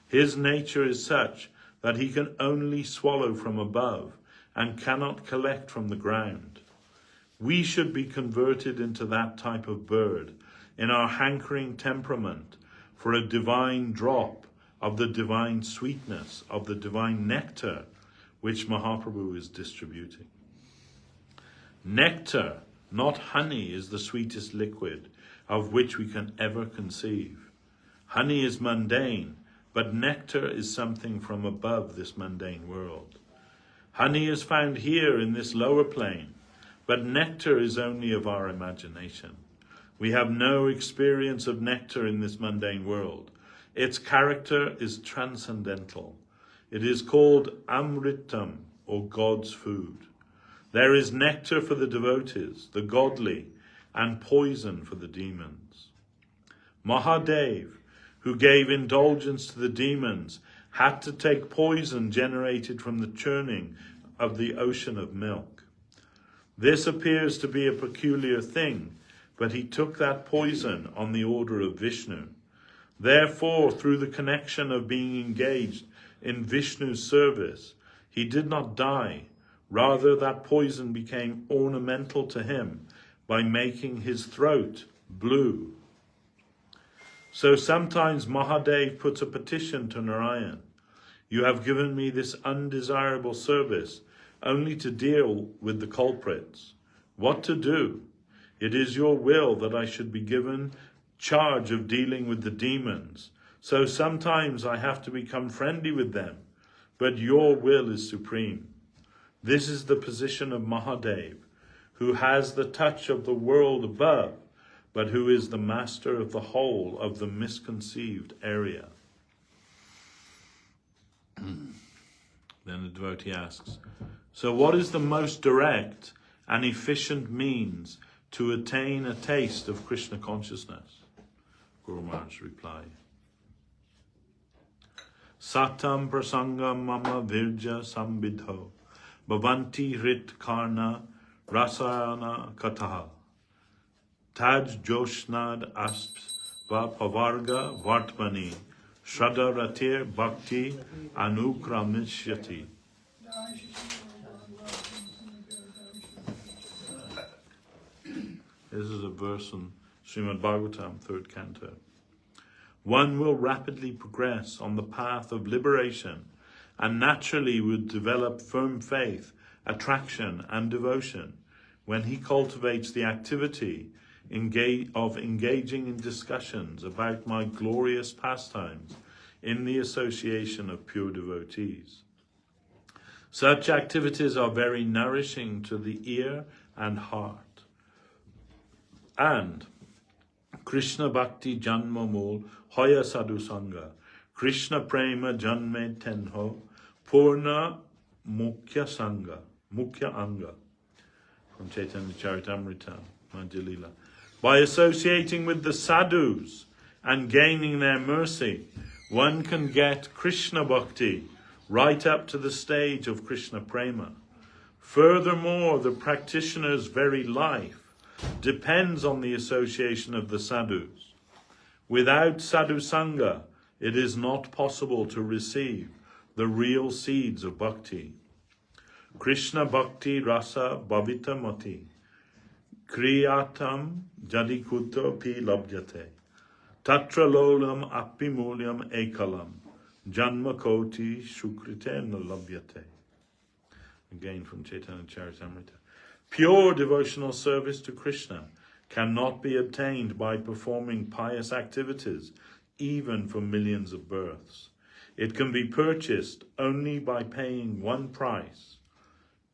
His nature is such that he can only swallow from above and cannot collect from the ground. We should be converted into that type of bird in our hankering temperament for a divine drop of the divine sweetness, of the divine nectar which Mahaprabhu is distributing. Nectar, not honey, is the sweetest liquid of which we can ever conceive. Honey is mundane, but nectar is something from above this mundane world. Honey is found here in this lower plane, but nectar is only of our imagination. We have no experience of nectar in this mundane world. Its character is transcendental. It is called Amritam, or God's food. There is nectar for the devotees, the godly, and poison for the demons. Mahadev, who gave indulgence to the demons, had to take poison generated from the churning of the ocean of milk. This appears to be a peculiar thing, but he took that poison on the order of Vishnu. Therefore, through the connection of being engaged in Vishnu's service, he did not die. Rather, that poison became ornamental to him by making his throat blue. So sometimes Mahadev puts a petition to Narayan. You have given me this undesirable service only to deal with the culprits. What to do? It is your will that I should be given charge of dealing with the demons. So sometimes I have to become friendly with them, but your will is supreme. This is the position of Mahadev, who has the touch of the world above, but who is the master of the whole of the misconceived area. Then the devotee asks, so what is the most direct and efficient means to attain a taste of Krishna consciousness? Guru Maharaj replied, Satam prasangam mama virja sambidho bhavanti hrit karna rasayana kataha taj joshnad asps va pavarga vartmani shraddha ratir bhakti anukramishyati. This is a verse in Srimad Bhagavatam, 3rd canto. One will rapidly progress on the path of liberation and naturally would develop firm faith, attraction and devotion when he cultivates the activity of engaging in discussions about my glorious pastimes in the association of pure devotees. Such activities are very nourishing to the ear and heart. And Krishna Bhakti Janma Mool Hoya Sadhu Sangha Krishna Prema Janme Tenho Purna Mukhya Sangha Mukhya Anga from Chaitanya Charitamrita Madhya Lila. By associating with the sadhus and gaining their mercy, one can get Krishna Bhakti right up to the stage of Krishna Prema. Furthermore, the practitioner's very life depends on the association of the sadhus. Without sadhu sangha, it is not possible to receive the real seeds of bhakti. Krishna Bhakti Rasa Bhavita Mati Kriyatam Jadikuto Pi Labhyate Tatra Lolam Apimulyam Ekalam Janma Koti Shukrite Labhyate. Again from Chaitanya Charitamrita. Pure devotional service to Krishna cannot be obtained by performing pious activities, even for millions of births. It can be purchased only by paying one price: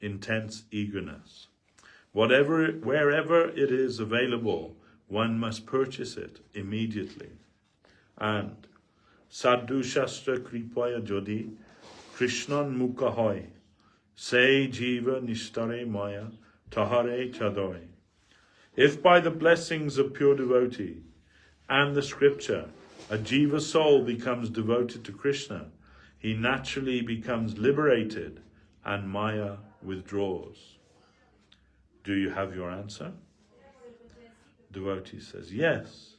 intense eagerness. Wherever it is available, one must purchase it immediately. And Sadhu Shastra Kripaya Jodi Krishnan Mukha Hoy Se Jiva Nishtare Maya Tahare Chadoy. If by the blessings of pure devotee and the scripture a jiva soul becomes devoted to Krishna, he naturally becomes liberated and Maya withdraws. Do you have your answer? Devotee says, yes.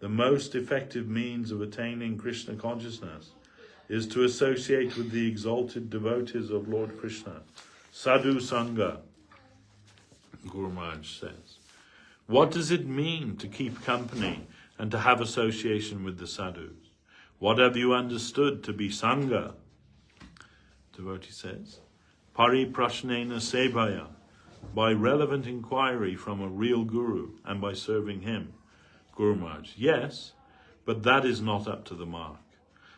The most effective means of attaining Krishna consciousness is to associate with the exalted devotees of Lord Krishna. Sadhu Sangha, Guru Maharaj says. What does it mean to keep company and to have association with the sadhus? What have you understood to be Sangha? Devotee says, Pari Prashnena Sebhaya, by relevant inquiry from a real guru and by serving him. Guru Maharaj, yes, but that is not up to the mark.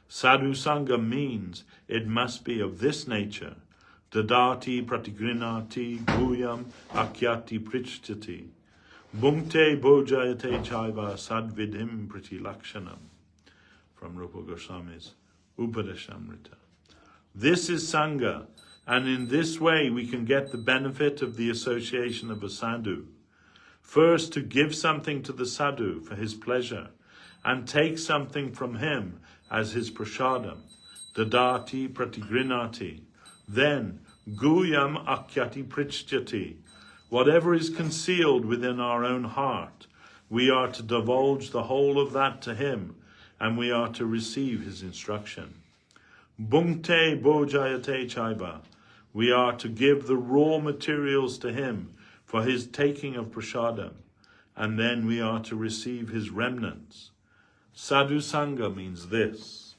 Sadhu Sangha means it must be of this nature. Dadati pratigrinati guyam akyati prichyati. Bhungte bhojayate chaiva sadvidhim pratilakshanam. From Rupa Goswami's Upadeshamrita. This is Sangha, and in this way we can get the benefit of the association of a sadhu. First, to give something to the sadhu for his pleasure, and take something from him as his prasadam, dadati pratigrinati. Then, guyam akyati prichyati. Whatever is concealed within our own heart, we are to divulge the whole of that to him, and we are to receive his instruction. Bhungte bhojayate chaiva. We are to give the raw materials to him for his taking of prasadam, and then we are to receive his remnants. Sadhu Sangha means this.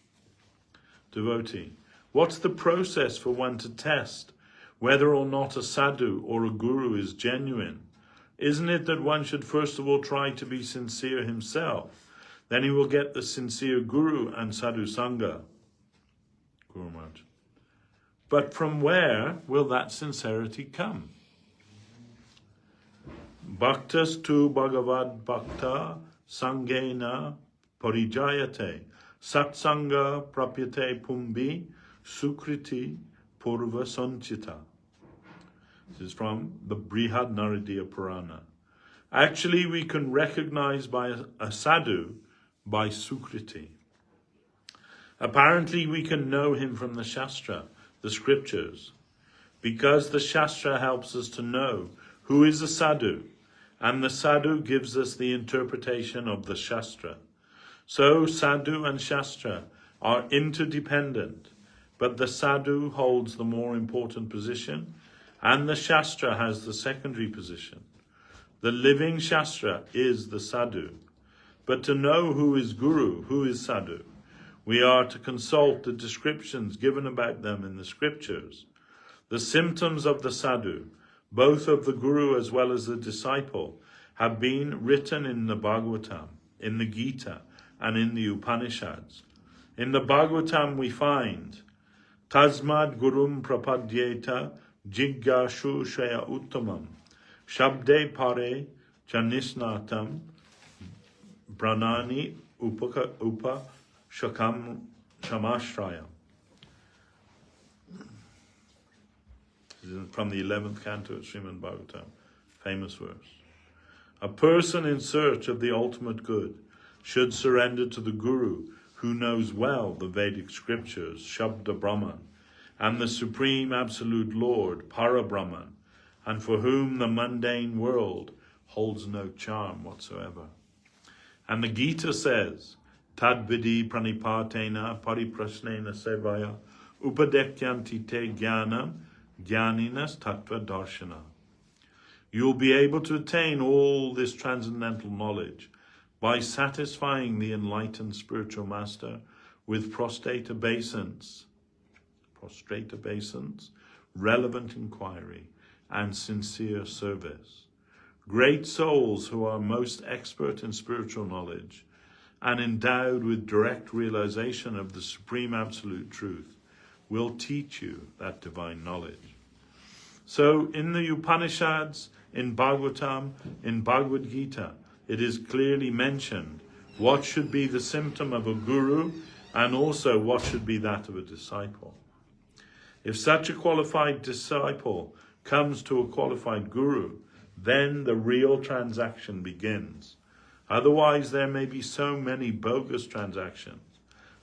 Devotee, what's the process for one to test whether or not a sadhu or a guru is genuine? Isn't it that one should first of all try to be sincere himself? Then he will get the sincere guru and sadhu sangha. Guru Maharaj. But from where will that sincerity come? Bhaktas tu bhagavad bhakta sangena parijayate satsanga prapyate pumbi sukriti purva sanchita. This is from the Brihad Naradiya Purana. Actually, we can recognize by a sadhu by sukriti. Apparently, we can know him from the Shastra, the scriptures, because the Shastra helps us to know who is a sadhu, and the sadhu gives us the interpretation of the Shastra. So sadhu and Shastra are interdependent, but the sadhu holds the more important position, and the Shastra has the secondary position. The living Shastra is the sadhu. But to know who is guru, who is sadhu, we are to consult the descriptions given about them in the scriptures. The symptoms of the sadhu, both of the guru as well as the disciple, have been written in the Bhagavatam, in the Gita, and in the Upanishads. In the Bhagavatam we find Tasmad gurum prapadyeta jiggashu shaya uttamam. Shabde pare janisnatam Pranani upa shakam shamashrayam. This is from the 11th canto of Sriman Bhagavatam, famous verse. A person in search of the ultimate good should surrender to the Guru, who knows well the Vedic scriptures, Shabda Brahman, and the Supreme Absolute Lord, Para Brahman, and for whom the mundane world holds no charm whatsoever. And the Gita says, Tadvidi pranipatena pariprasnena sevaya upadekyanti te jnanam jnaninas tattva darshana. You'll be able to attain all this transcendental knowledge by satisfying the enlightened spiritual master with prostrate obeisance, relevant inquiry, and sincere service. Great souls who are most expert in spiritual knowledge and endowed with direct realization of the Supreme Absolute Truth will teach you that divine knowledge. So in the Upanishads, in Bhagavatam, in Bhagavad Gita, it is clearly mentioned what should be the symptom of a guru and also what should be that of a disciple. If such a qualified disciple comes to a qualified guru, then the real transaction begins. Otherwise, there may be so many bogus transactions.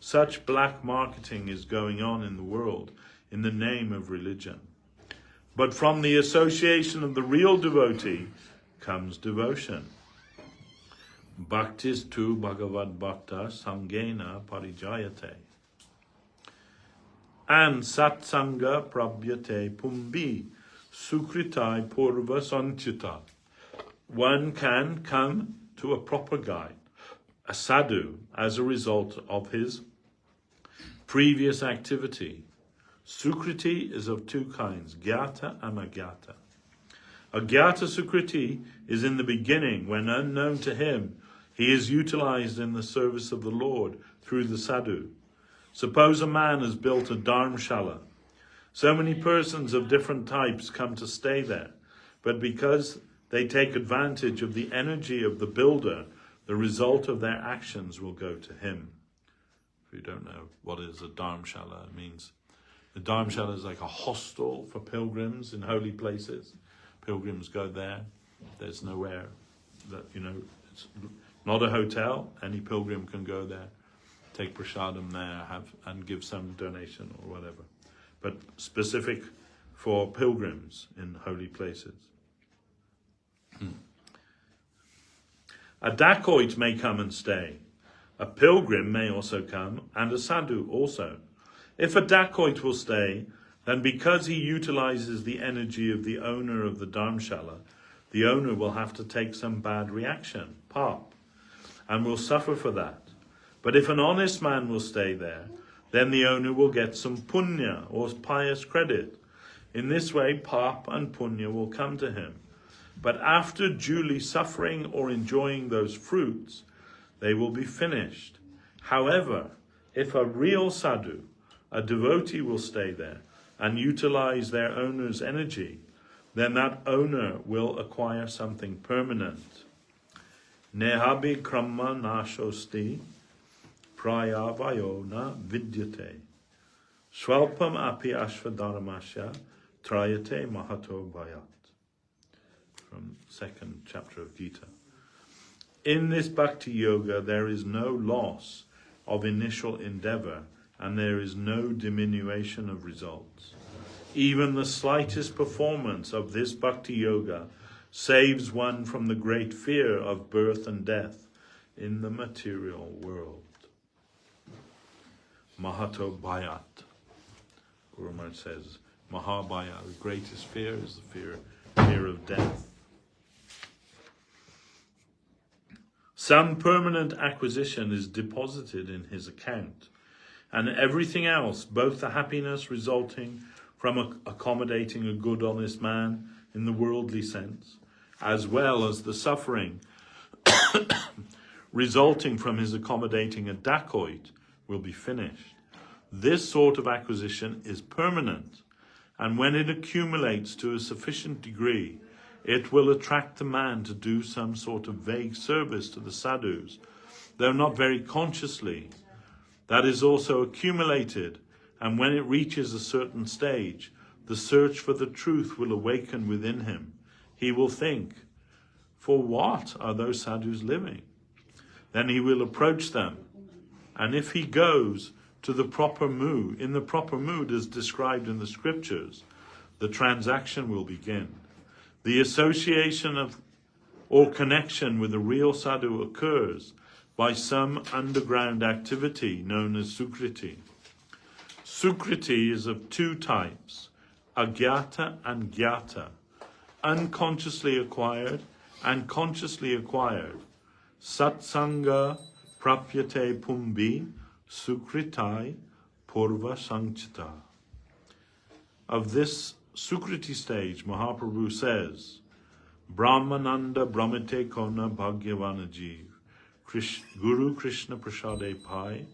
Such black marketing is going on in the world in the name of religion. But from the association of the real devotee comes devotion. Bhaktis tu bhagavad bhakta sangena parijayate. And satsanga prabhyate pumbi sukritai purva sanchita. One can come to a proper guide, a sadhu, as a result of his previous activity. Sukriti is of two kinds, gyata and agyata. Agyata sukriti is in the beginning, when unknown to him, he is utilized in the service of the Lord through the sadhu. Suppose a man has built a dharmshala. So many persons of different types come to stay there, but because they take advantage of the energy of the builder, the result of their actions will go to him. If you don't know what is a dharmshala, it means the dharmshala is like a hostel for pilgrims in holy places. Pilgrims go there. There's nowhere that, it's not a hotel. Any pilgrim can go there, take prasadam there, and give some donation or whatever. But specific for pilgrims in holy places. A dacoit may come and stay. A pilgrim may also come, and a sadhu also. If a dacoit will stay, then because he utilizes the energy of the owner of the dharmshala, the owner will have to take some bad reaction, pap, and will suffer for that. But if an honest man will stay there, then the owner will get some punya, or pious credit. In this way, pap and punya will come to him. But after duly suffering or enjoying those fruits, they will be finished. However, if a real sadhu, a devotee, will stay there and utilize their owner's energy, then that owner will acquire something permanent. Nehabi kramma nashosti prayavayona vidyate swalpam api ashvadharmasya trayate mahato bhayat. From 2nd chapter of Gita. In this bhakti yoga, there is no loss of initial endeavor, and there is no diminution of results. Even the slightest performance of this bhakti yoga saves one from the great fear of birth and death in the material world. Mahato bhayat. Guru Maharaj says, Mahabhaya, the greatest fear is the fear of death. Some permanent acquisition is deposited in his account, and everything else, both the happiness resulting from accommodating a good, honest man in the worldly sense, as well as the suffering resulting from his accommodating a dacoit, will be finished. This sort of acquisition is permanent, and when it accumulates to a sufficient degree, it will attract the man to do some sort of vague service to the sadhus, though not very consciously. That is also accumulated, and when it reaches a certain stage, the search for the truth will awaken within him. He will think, for what are those sadhus living? Then he will approach them, and if he goes to the proper mood, in the proper mood as described in the scriptures, the transaction will begin. The association of or connection with a real sadhu occurs by some underground activity known as sukriti. Sukriti is of two types, agyata and gyata, unconsciously acquired and consciously acquired. Satsanga prapyate pumbi sukritai purva sanchita. Of this Sukriti stage, Mahaprabhu says, Brahmananda Brahmate Kona Bhagyavana Jeev, Guru Krishna Prasade Pai,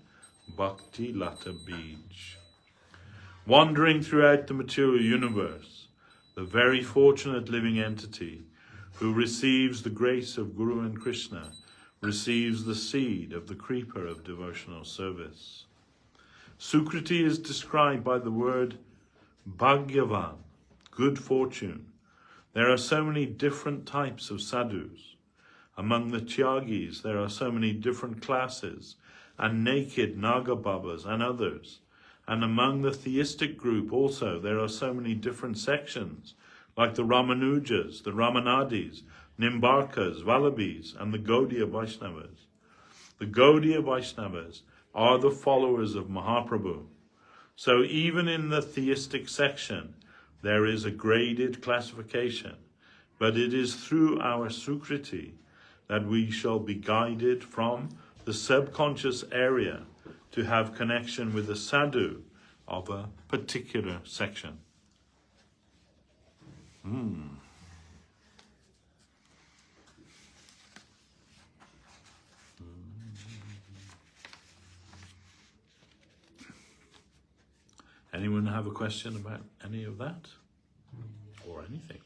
Bhakti Lata Bij. Wandering throughout the material universe, the very fortunate living entity who receives the grace of Guru and Krishna receives the seed of the creeper of devotional service. Sukriti is described by the word Bhagyavan, good fortune. There are so many different types of sadhus. Among the Tyagis, there are so many different classes, and naked Nagababas and others. And among the theistic group also, there are so many different sections, like the Ramanujas, the Ramanadis, Nimbarkas, Vallabhis, and the Gaudiya Vaishnavas. The Gaudiya Vaishnavas are the followers of Mahaprabhu. So even in the theistic section, there is a graded classification, but it is through our Sukriti that we shall be guided from the subconscious area to have connection with the sadhu of a particular section. Anyone have a question about any of that? Or anything?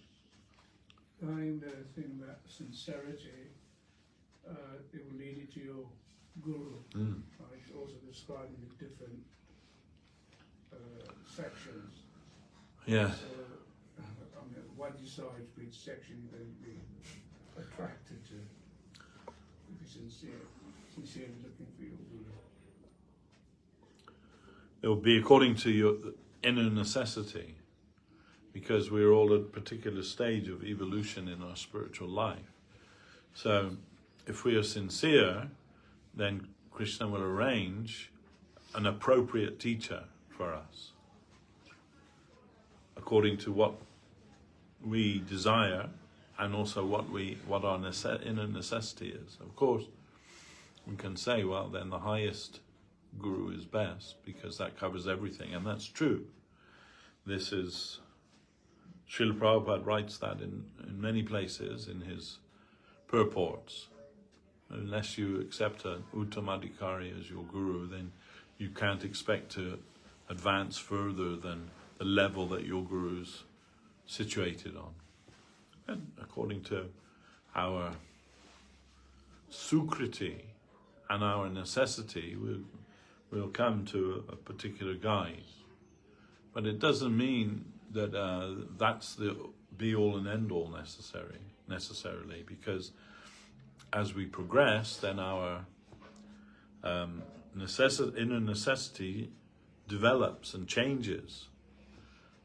Regarding the thing about sincerity, it will lead you to your guru. Right? Also describing the different sections. Yeah. So, I mean, one decides which section you're going to be attracted to. If you're sincerely looking for your guru. It will be according to your inner necessity, because we're all at a particular stage of evolution in our spiritual life. So if we are sincere, then Krishna will arrange an appropriate teacher for us, according to what we desire and also what our inner necessity is. Of course, we can say, well, then the highest guru is best, because that covers everything, and that's true. This is, Srila Prabhupada writes that in many places in his purports. Unless you accept an Uttamadhikari as your guru, then you can't expect to advance further than the level that your guru's situated on. And according to our Sukriti and our necessity, we'll come to a particular guide. But it doesn't mean that that's the be-all and end-all necessarily, because as we progress, then our inner necessity develops and changes.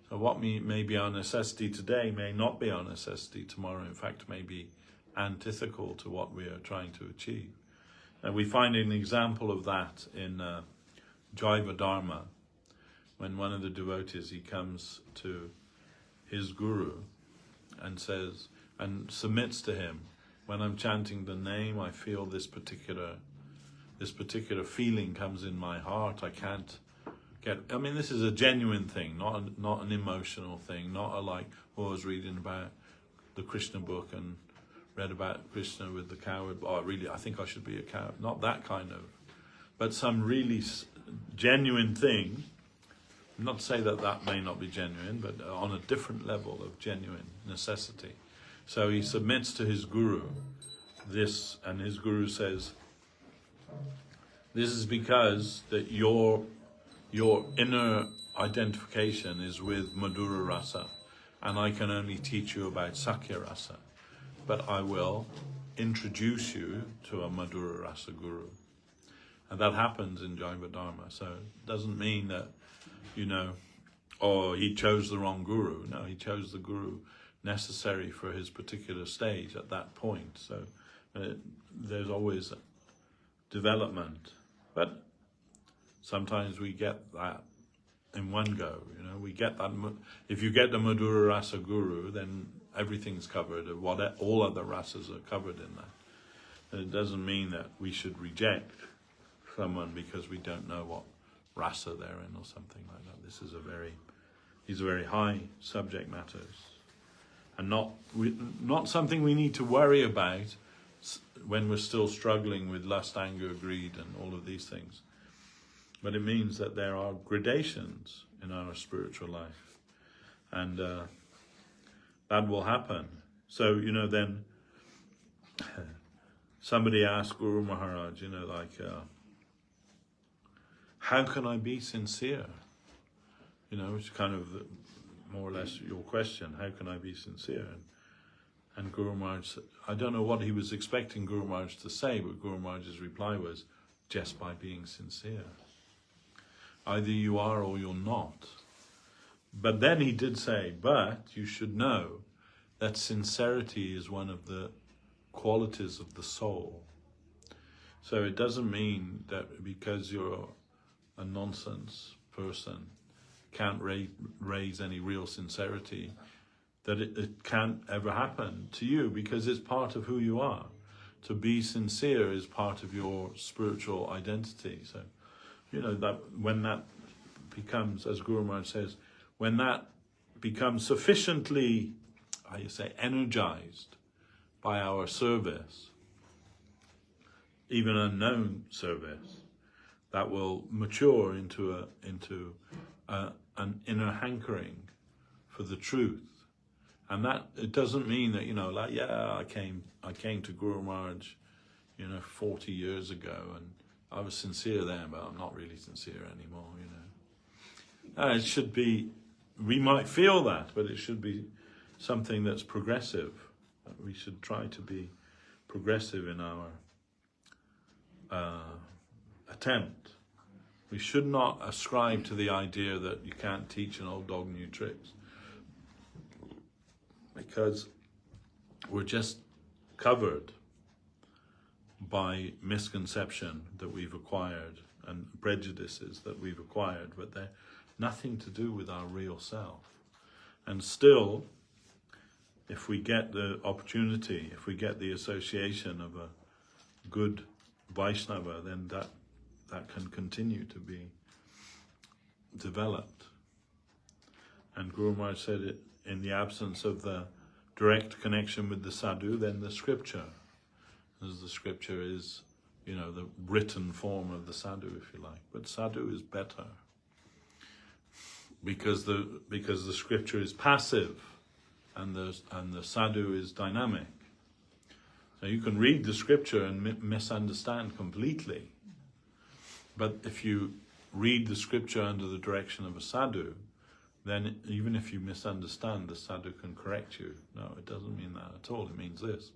So what may be our necessity today may not be our necessity tomorrow. In fact, may be antithetical to what we are trying to achieve. And we find an example of that in Jaiva Dharma, when one of the devotees, he comes to his guru and says, and submits to him, when I'm chanting the name, I feel this particular feeling comes in my heart. I can't get, I mean, this is a genuine thing, not an emotional thing, not a like, I was reading about the Krishna book and read about Krishna with the coward, I think I should be a coward. Not that kind of, but some really genuine thing, not to say that that may not be genuine, but on a different level of genuine necessity. So he submits to his guru this, and his guru says, this is because that your inner identification is with Madhura Rasa, and I can only teach you about Sakya Rasa, but I will introduce you to a Madhura Rasa guru. And that happens in Jaiva Dharma. So it doesn't mean that, you know, oh, he chose the wrong guru. No, he chose the guru necessary for his particular stage at that point. So there's always development. But sometimes we get that in one go, you know. We get that. If you get the Madhura Rasa guru, then everything's covered. All other rasas are covered in that. And it doesn't mean that we should reject someone because we don't know what rasa they're in or something like that. These are very high subject matters, and not something we need to worry about when we're still struggling with lust, anger, greed, and all of these things. But it means that there are gradations in our spiritual life, and that will happen. So, you know, then somebody asked Guru Maharaj, you know, like, how can I be sincere? You know, it's kind of more or less your question. How can I be sincere? And Guru Maharaj, I don't know what he was expecting Guru Maharaj to say, but Guru Maharaj's reply was, just by being sincere. Either you are or you're not. But then he did say, but you should know that sincerity is one of the qualities of the soul. So it doesn't mean that because you're a nonsense person, can't raise any real sincerity, that it can't ever happen to you, because it's part of who you are. To be sincere is part of your spiritual identity. So, you know, that when that becomes, as Guru Maharaj says, when that becomes sufficiently, energized by our service, even unknown service, that will mature into an inner hankering for the truth. And that, it doesn't mean that, you know, like, yeah, I came to Guru Maharaj, you know, 40 years ago, and I was sincere then, but I'm not really sincere anymore, you know. It should be, we might feel that, but it should be something that's progressive. We should try to be progressive in our attempt. We should not ascribe to the idea that you can't teach an old dog new tricks, because we're just covered by misconception that we've acquired and prejudices that we've acquired, but they're nothing to do with our real self. And still, if we get the opportunity, if we get the association of a good Vaishnava, then that can continue to be developed. And Guru Maharaj said it, in the absence of the direct connection with the sadhu, then the scripture, as the scripture is, you know, the written form of the sadhu, if you like. But sadhu is better, because the scripture is passive, and the sadhu is dynamic. So you can read the scripture and misunderstand completely. But if you read the scripture under the direction of a sadhu, then even if you misunderstand, the sadhu can correct you. No, it doesn't mean that at all. It means this.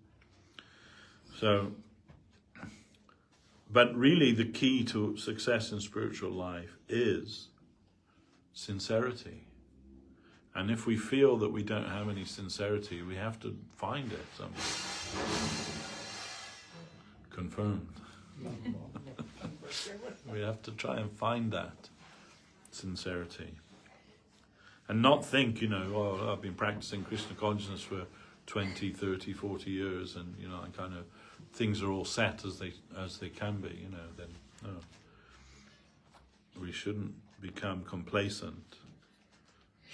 So, but really the key to success in spiritual life is sincerity. And if we feel that we don't have any sincerity, we have to find it somewhere. Confirmed. We have to try and find that sincerity. And not think, you know, oh, I've been practicing Krishna consciousness for 20, 30, 40 years, and, you know, I kind of, things are all set as they can be, you know, then, no. We shouldn't become complacent.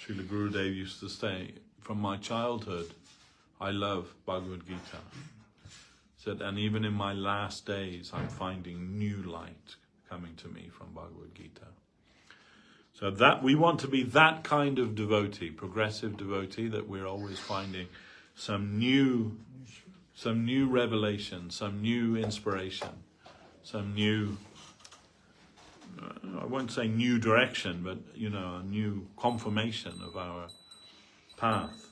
Srila Gurudev used to say, from my childhood, I love Bhagavad Gita. Said, and even in my last days, I'm finding new light coming to me from Bhagavad Gita. So that we want to be that kind of devotee, progressive devotee, that we're always finding some new revelation, some new inspiration, some new, I won't say new direction, but a new confirmation of our path.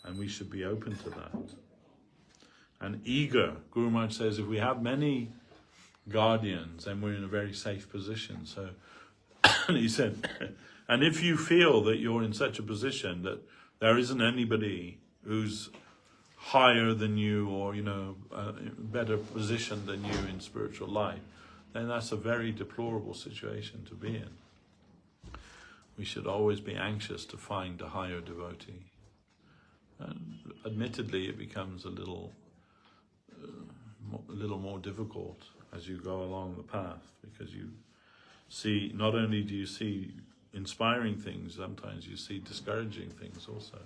And we should be open to that. And eager. Guru Maharaj says if we have many guardians, then we're in a very safe position. So he said, and if you feel that you're in such a position that there isn't anybody who's higher than you or, better positioned than you in spiritual life, then that's a very deplorable situation to be in. We should always be anxious to find a higher devotee. And admittedly, it becomes a little more difficult as you go along the path, because you see, not only do you see inspiring things, sometimes you see discouraging things also.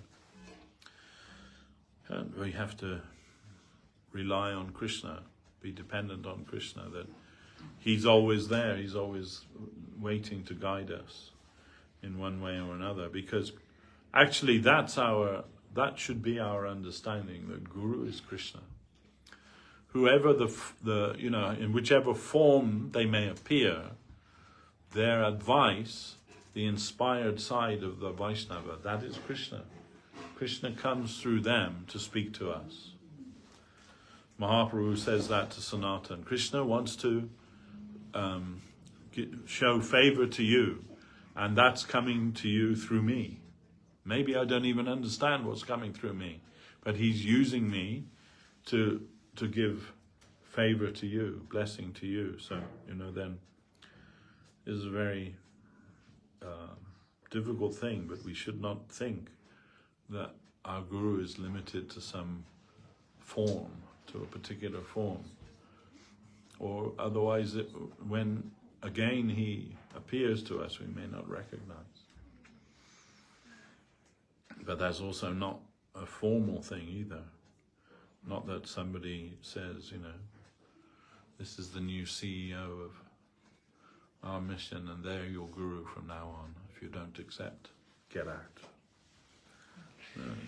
And we have to rely on Krishna, be dependent on Krishna, that He's always there, He's always waiting to guide us in one way or another, because actually that should be our understanding, that Guru is Krishna. Whoever in whichever form they may appear, their advice, the inspired side of the Vaishnava, that is Krishna. Krishna comes through them to speak to us. Mahaprabhu says that to Sanatan. Krishna wants to show favor to you, and that's coming to you through me. Maybe I don't even understand what's coming through me, but He's using me to give favor to you, blessing to you. So, then it's a very difficult thing, but we should not think that our Guru is limited to some form, to a particular form. Or otherwise, when again He appears to us, we may not recognize. But that's also not a formal thing either. Not that somebody says, this is the new CEO of our mission and they're your Guru from now on. If you don't accept, get out.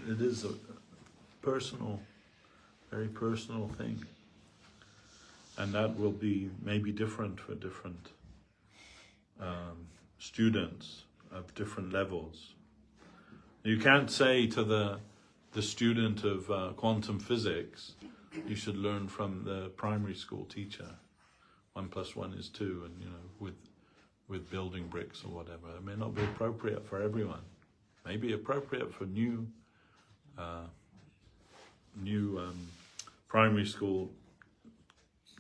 It is a personal, very personal thing. And that will be maybe different for different students of different levels. You can't say to the student of quantum physics, you should learn from the primary school teacher. 1 + 1 is 2, and with building bricks or whatever. It may not be appropriate for everyone. Maybe appropriate for new primary school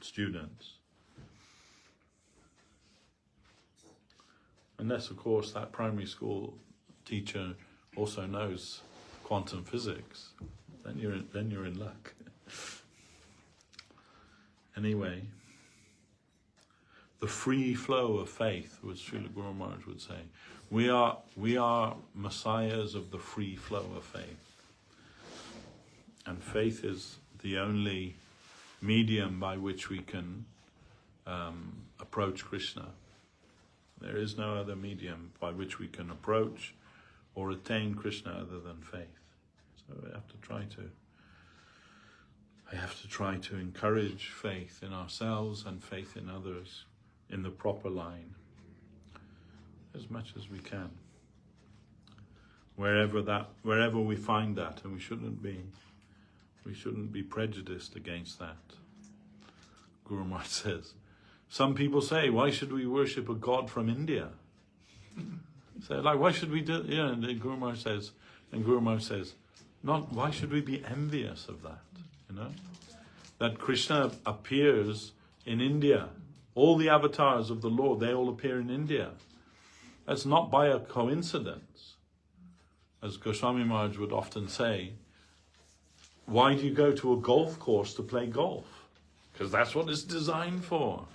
students. Unless, of course, that primary school teacher also knows quantum physics, then you're in luck. Anyway, the free flow of faith, which Srila Guru Maharaj would say. We are messiahs of the free flow of faith. And faith is the only medium by which we can approach Krishna. There is no other medium by which we can approach or attain Krishna other than faith. So I have to try to encourage faith in ourselves and faith in others in the proper line as much as we can. Wherever we find that, and we shouldn't be prejudiced against that. Guru Maharaj says, some people say, why should we worship a god from India? So why should we do, and Guru Maharaj says, not why should we be envious of that, That Krishna appears in India. All the avatars of the Lord, they all appear in India. That's not by a coincidence. As Goswami Maharaj would often say, why do you go to a golf course to play golf? Because that's what it's designed for.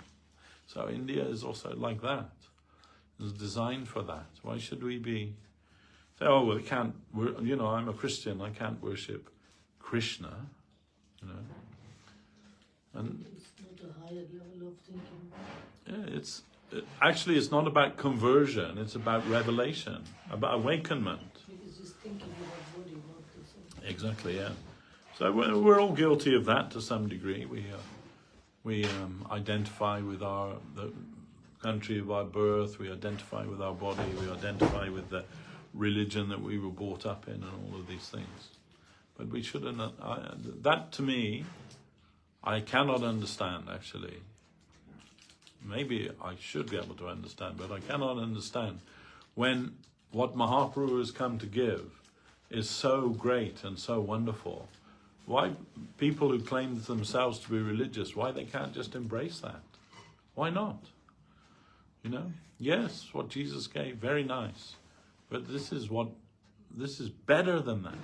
So India is also like that. It's designed for that. Why should we say, oh, well, I'm a Christian, I can't worship Krishna, And it's not a higher level of thinking. Actually, it's not about conversion, it's about revelation, about awakenment. Because just thinking about body, not the soul. Exactly, yeah. So we're all guilty of that to some degree. We identify with the country of our birth, we identify with our body, we identify with the religion that we were brought up in and all of these things. But we shouldn't, that to me, I cannot understand actually. Maybe I should be able to understand, but I cannot understand when what Mahaprabhu has come to give is so great and so wonderful. Why people who claim themselves to be religious, why they can't just embrace that? Why not? You know, yes, what Jesus gave, very nice. But this is better than that.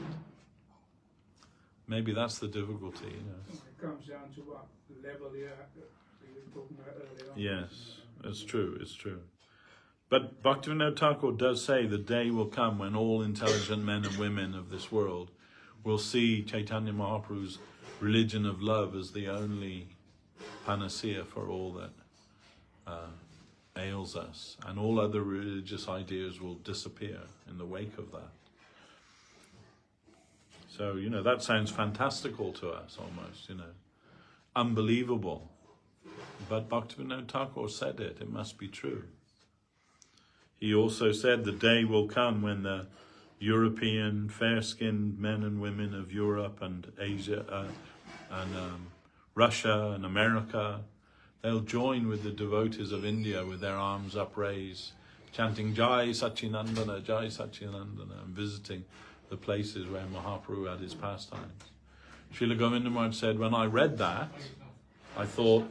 Maybe that's the difficulty, you know. It comes down to what level you were talking about earlier on. Yes, it's true. But Bhaktivinoda Thakur does say the day will come when all intelligent men and women of this world will see Chaitanya Mahaprabhu's religion of love as the only panacea for all that ails us, and all other religious ideas will disappear in the wake of that. So, you know, that sounds fantastical to us almost, you know, unbelievable. But Bhaktivinoda Thakur said it must be true. He also said the day will come when the European fair-skinned men and women of Europe and Asia and Russia and America, they'll join with the devotees of India with their arms upraised, chanting Jai Sachinandana, and visiting the places where Mahaprabhu had his pastimes. Srila Govinda Maharaj said, when I read that, I thought,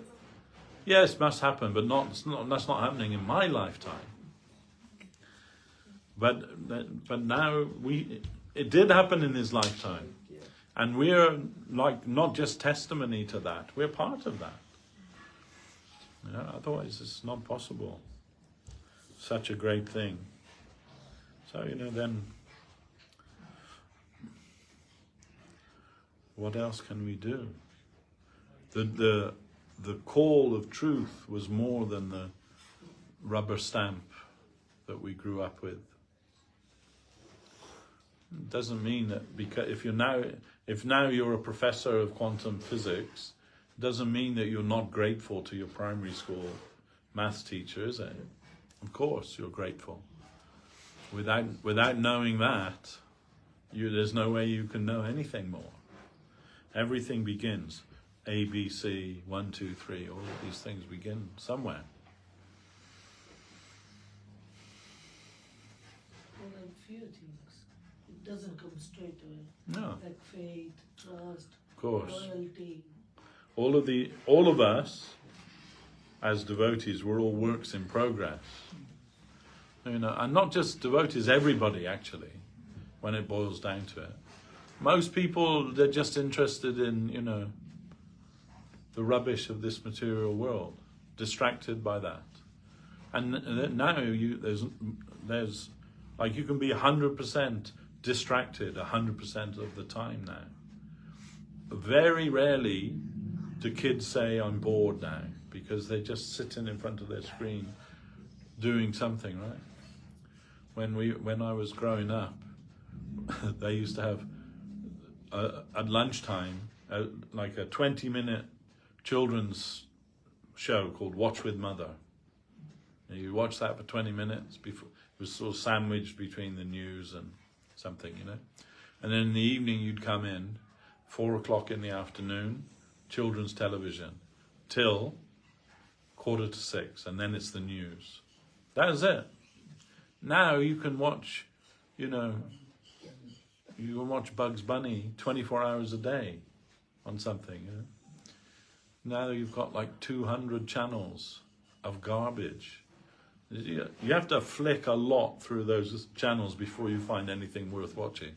yes, must happen, but that's not happening in my lifetime. But now it did happen in his lifetime. And we're like not just testimony to that, we're part of that. You know, otherwise it's not possible. Such a great thing. So, you know, then what else can we do? The call of truth was more than the rubber stamp that we grew up with. It doesn't mean that because if now you're a professor of quantum physics, it doesn't mean that you're not grateful to your primary school maths teacher, is it? Of course you're grateful. Without knowing that, there's no way you can know anything more. Everything begins. A, B, C, 1, 2, 3, all of these things begin somewhere. Well, there are few things. It doesn't come straight away. No. Like faith, trust, Of course. loyalty. All of us, as devotees, we're all works in progress. You know, and not just devotees, everybody actually, when it boils down to it. Most people, they're just interested in, you know, the rubbish of this material world, distracted by that. And now there's like you can be 100% distracted 100% of the time now. Very rarely do kids say, I'm bored now, because they're just sitting in front of their screen doing something, right? When I was growing up, they used to have at lunchtime like a 20-minute children's show called Watch with Mother. And you watch that for 20 minutes before it was sort of sandwiched between the news and something, you know. And then in the evening you'd come in, 4 o'clock in the afternoon, children's television, till 5:45, and then it's the news. That is it. Now you can watch, you know, you can watch Bugs Bunny 24 hours a day on something, you know. Now you've got like 200 channels of garbage. You have to flick a lot through those channels before you find anything worth watching.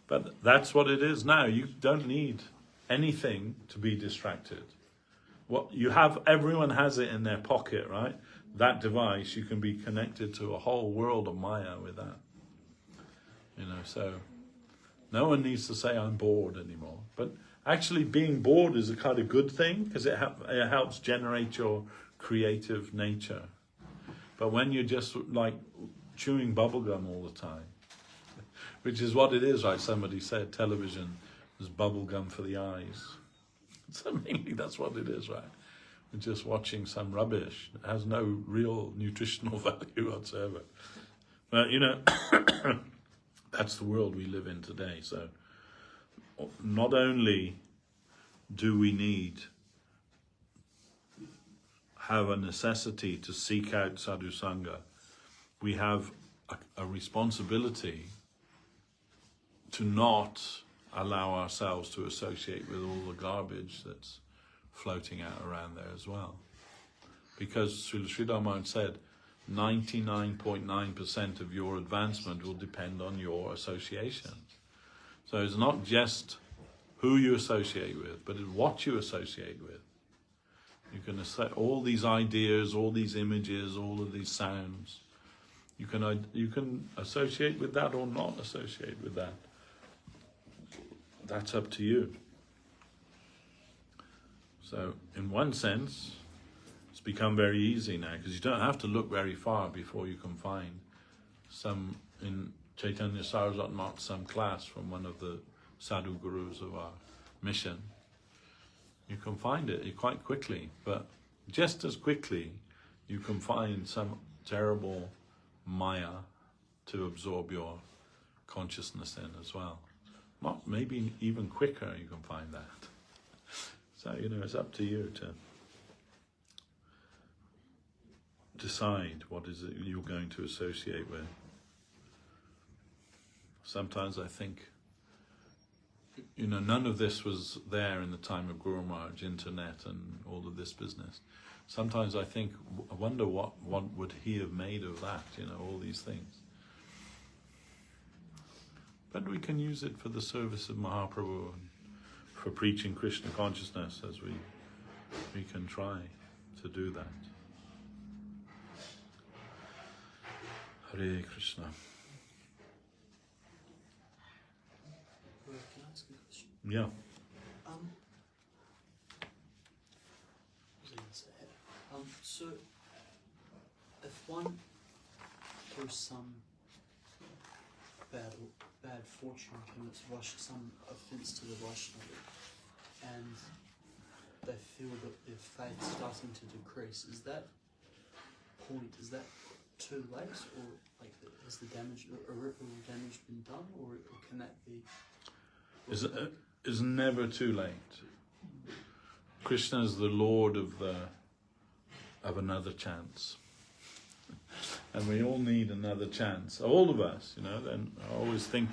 But that's what it is now. You don't need anything to be distracted. What you have, everyone has it in their pocket, right? That device, you can be connected to a whole world of Maya with that. You know, so no one needs to say I'm bored anymore. But actually being bored is a kind of good thing because it helps generate your creative nature. But when you're just like chewing bubblegum all the time, which is what it is, right? Somebody said television is bubblegum for the eyes. So mainly that's what it is, right? We're just watching some rubbish. It has no real nutritional value whatsoever. But, you know, that's the world we live in today. So not only do we have a necessity to seek out sadhu sangha, we have a responsibility to not allow ourselves to associate with all the garbage that's floating out around there as well. Because Srila Maharaj said 99.9% of your advancement will depend on your associations. So it's not just who you associate with, but it's what you associate with. You can all these ideas, all these images, all of these sounds. You can associate with that or not associate with that. That's up to you. So, in one sense, it's become very easy now because you don't have to look very far before you can find some in Chaitanya Saraswat Mat, some class from one of the sadhu gurus of our mission. You can find it quite quickly, but just as quickly you can find some terrible maya to absorb your consciousness in as well. Not maybe even quicker you can find that. So, you know, it's up to you to decide what is it you're going to associate with. Sometimes I think, you know, none of this was there in the time of Guru Maharaj, internet and all of this business. Sometimes I think, I wonder what would he have made of that, you know, all these things. But we can use it for the service of Mahaprabhu and for preaching Krishna consciousness as we can try to do that. Hare Krishna. Can I ask a question? Yeah. What was I going to say? So, if one, through some bad fortune, commits some offence to the Vaishnava, and they feel that their faith's starting to decrease, is that too late, or like has the damage, irreparable damage been done, or can that be? Is never too late. Krishna is the Lord of another chance. And we all need another chance. All of us, you know, and I always think,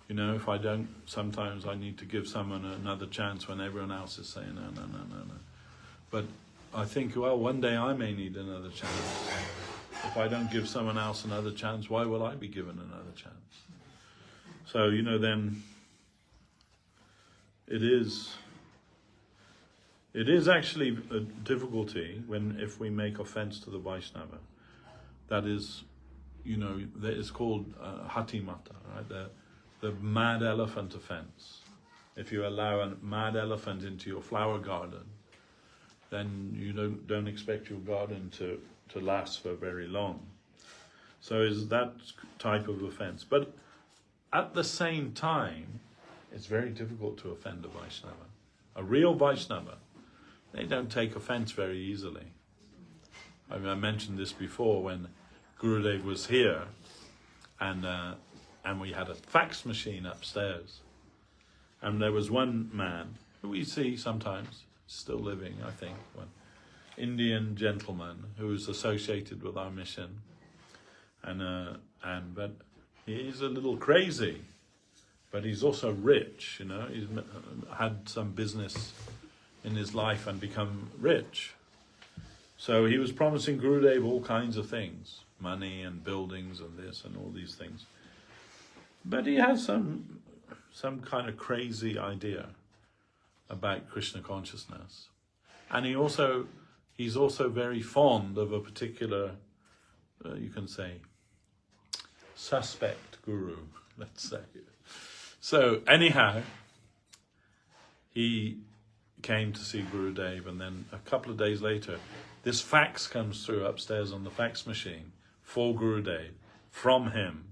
you know, if I don't, sometimes I need to give someone another chance when everyone else is saying no. But I think, well, one day I may need another chance. If I don't give someone else another chance, why will I be given another chance? So, you know, then it is actually a difficulty if we make offense to the Vaishnava. That is, you know, that is called hati mata, right? The mad elephant offense. If you allow a mad elephant into your flower garden, then you don't expect your garden to last for very long. So is that type of offense. But at the same time, it's very difficult to offend a Vaishnava. A real Vaishnava, they don't take offense very easily. I mean, I mentioned this before when Gurudev was here, and we had a fax machine upstairs, and there was one man who we see sometimes, still living, I think, one Indian gentleman who was associated with our mission, but he's a little crazy, but he's also rich. You know, he's had some business in his life and become rich. So he was promising Gurudev all kinds of things, money and buildings and this and all these things. But he has some kind of crazy idea about Krishna consciousness. And he's also very fond of a particular, you can say, suspect guru, let's say. So anyhow, he came to see Gurudev, and then a couple of days later, this fax comes through upstairs on the fax machine for Gurudev from him.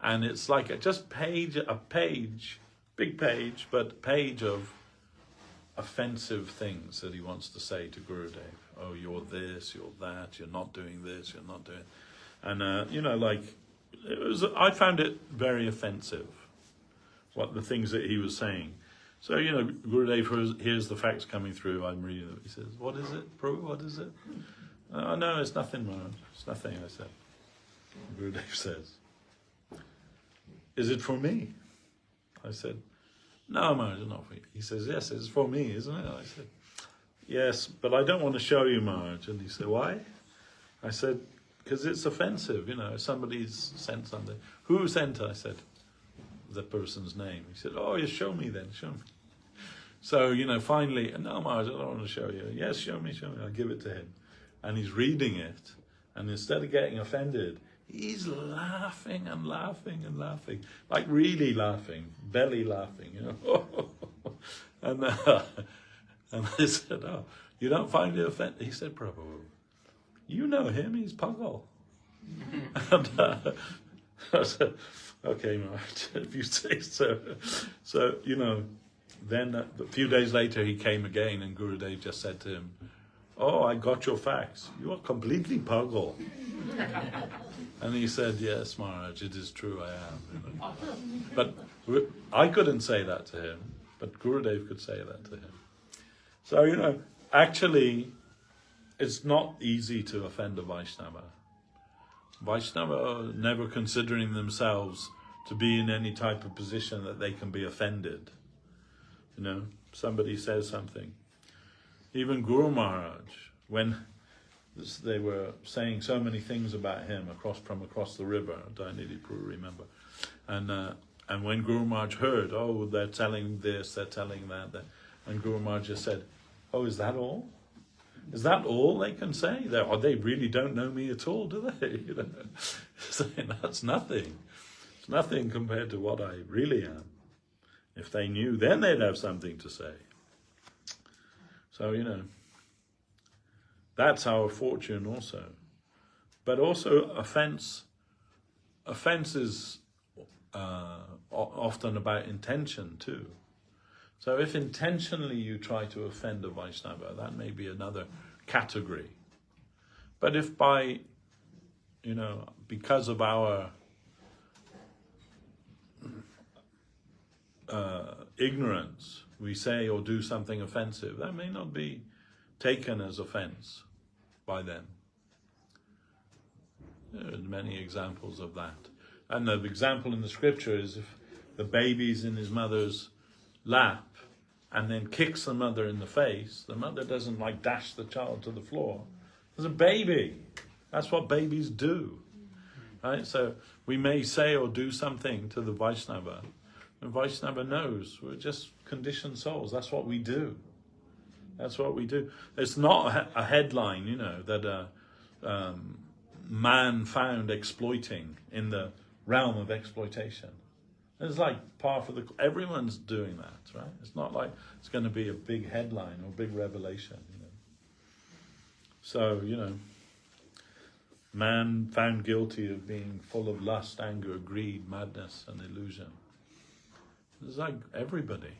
And it's like a page, big page, but page of offensive things that he wants to say to Gurudev. Oh, you're this, you're that, you're not doing this, you're not doing... And, you know, like, I found it very offensive, what the things that he was saying. So, you know, Gurudev hears the facts coming through, I'm reading it. He says, what is it, Prabhu, what is it? Oh, no, it's nothing, Maharaj. It's nothing, I said. Gurudev says, is it for me? I said, no, Maharaj, it's not for you. He says, yes, it's for me, isn't it? I said, yes, but I don't want to show you, Maharaj. And he said, why? I said, because it's offensive, you know, somebody's sent something. Who sent it? I said, the person's name. He said, oh, you show me then, show me. So, you know, finally, no, Maharaj, I don't want to show you. Yes, show me. I'll give it to him. And he's reading it, and instead of getting offended, he's laughing and laughing and laughing, like really laughing, belly laughing, you know. And I said, oh, you don't find it offended? He said, Prabhu, you know him, he's Pagal. And I said, okay, Maharaj, if you say so. So, you know, then a few days later he came again, and Gurudev just said to him, oh, I got your facts. You are completely Pagal. And he said, yes, Maharaj, it is true, I am. You know. But I couldn't say that to him, but Gurudev could say that to him. So, you know, actually, it's not easy to offend a Vaishnava. Vaishnava are never considering themselves to be in any type of position that they can be offended. You know, somebody says something. Even Guru Maharaj, when they were saying so many things about him from across the river, I don't really remember. And when Guru Maharaj heard, oh, they're telling this, they're telling that, and Guru Maharaj just said, oh, is that all? Is that all they can say? They really don't know me at all, do they? You know, saying that's nothing. It's nothing compared to what I really am. If they knew, then they'd have something to say. So, you know, that's our fortune also. But also offense is often about intention too. So if intentionally you try to offend a Vaishnava, that may be another category. But if by, you know, because of our ignorance, we say or do something offensive, that may not be taken as offense by them. There are many examples of that. And the example in the scripture is if the baby's in his mother's lap and then kicks the mother in the face, the mother doesn't like dash the child to the floor. There's a baby. That's what babies do. Right? So we may say or do something to the Vaishnava. And Vaishnava knows we're just conditioned souls. That's what we do. That's what we do. It's not a headline, you know, that a man found exploiting in the realm of exploitation. It's like par for the... Everyone's doing that, right? It's not like it's going to be a big headline or big revelation, you know. So, you know, man found guilty of being full of lust, anger, greed, madness, and illusion. It's like everybody.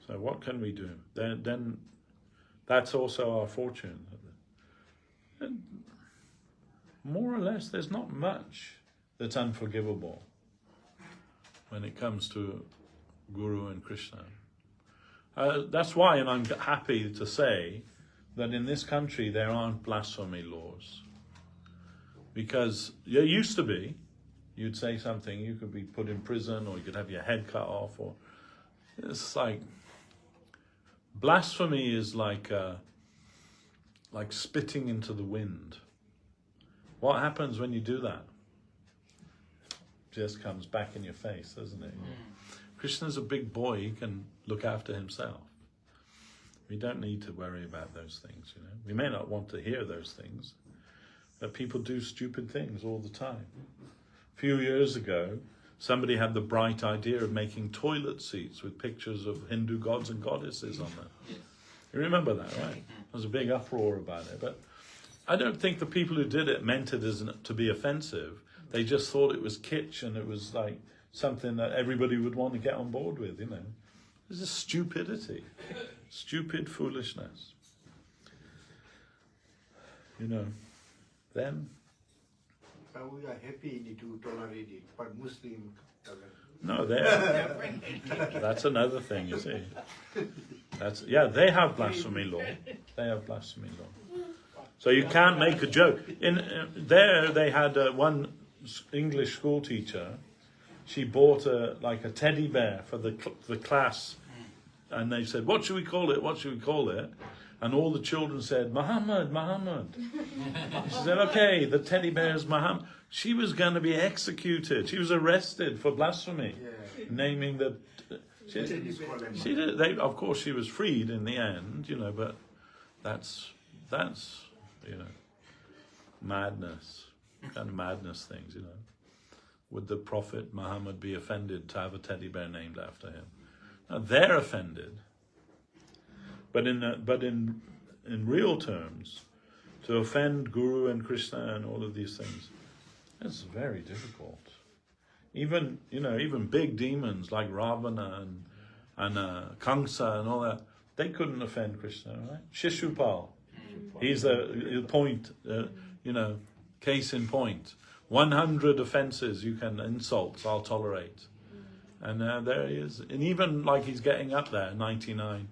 So what can we do? Then that's also our fortune. And more or less, there's not much that's unforgivable when it comes to Guru and Krishna. That's why, and I'm happy to say, that in this country there aren't blasphemy laws. Because there used to be, you'd say something, you could be put in prison, or you could have your head cut off, or it's like, blasphemy is like spitting into the wind. What happens when you do that? It just comes back in your face, doesn't it? Krishna's a big boy, he can look after himself. We don't need to worry about those things, you know. We may not want to hear those things, but people do stupid things all the time. A few years ago, somebody had the bright idea of making toilet seats with pictures of Hindu gods and goddesses on them. Yes. You remember that, right? There was a big uproar about it. But I don't think the people who did it meant it as to be offensive. They just thought it was kitsch and it was like something that everybody would want to get on board with, you know. It's just stupidity. Stupid foolishness. You know. Then... We are happy to tolerate it, but Muslim doesn't. No, that's another thing, you see. They have blasphemy law. They have blasphemy law. So you can't make a joke. There they had one English school teacher. She bought a teddy bear for the class, and they said, "What should we call it? What should we call it?" And all the children said, "Muhammad, Muhammad." She said, "Okay, the teddy bear is Muhammad." She was going to be executed. She was arrested for blasphemy, naming the. She did. Of course, she was freed in the end, you know. But that's you know, madness, kind of madness things, you know. Would the Prophet Muhammad be offended to have a teddy bear named after him? Now they're offended. But in real terms, to offend Guru and Krishna and all of these things, it's very difficult. Even big demons like Ravana and Kamsa and all that, they couldn't offend Krishna, right? Shishupal, he's the point, case in point. 100 offences insults I'll tolerate, and there he is. And even like he's getting up there, 99.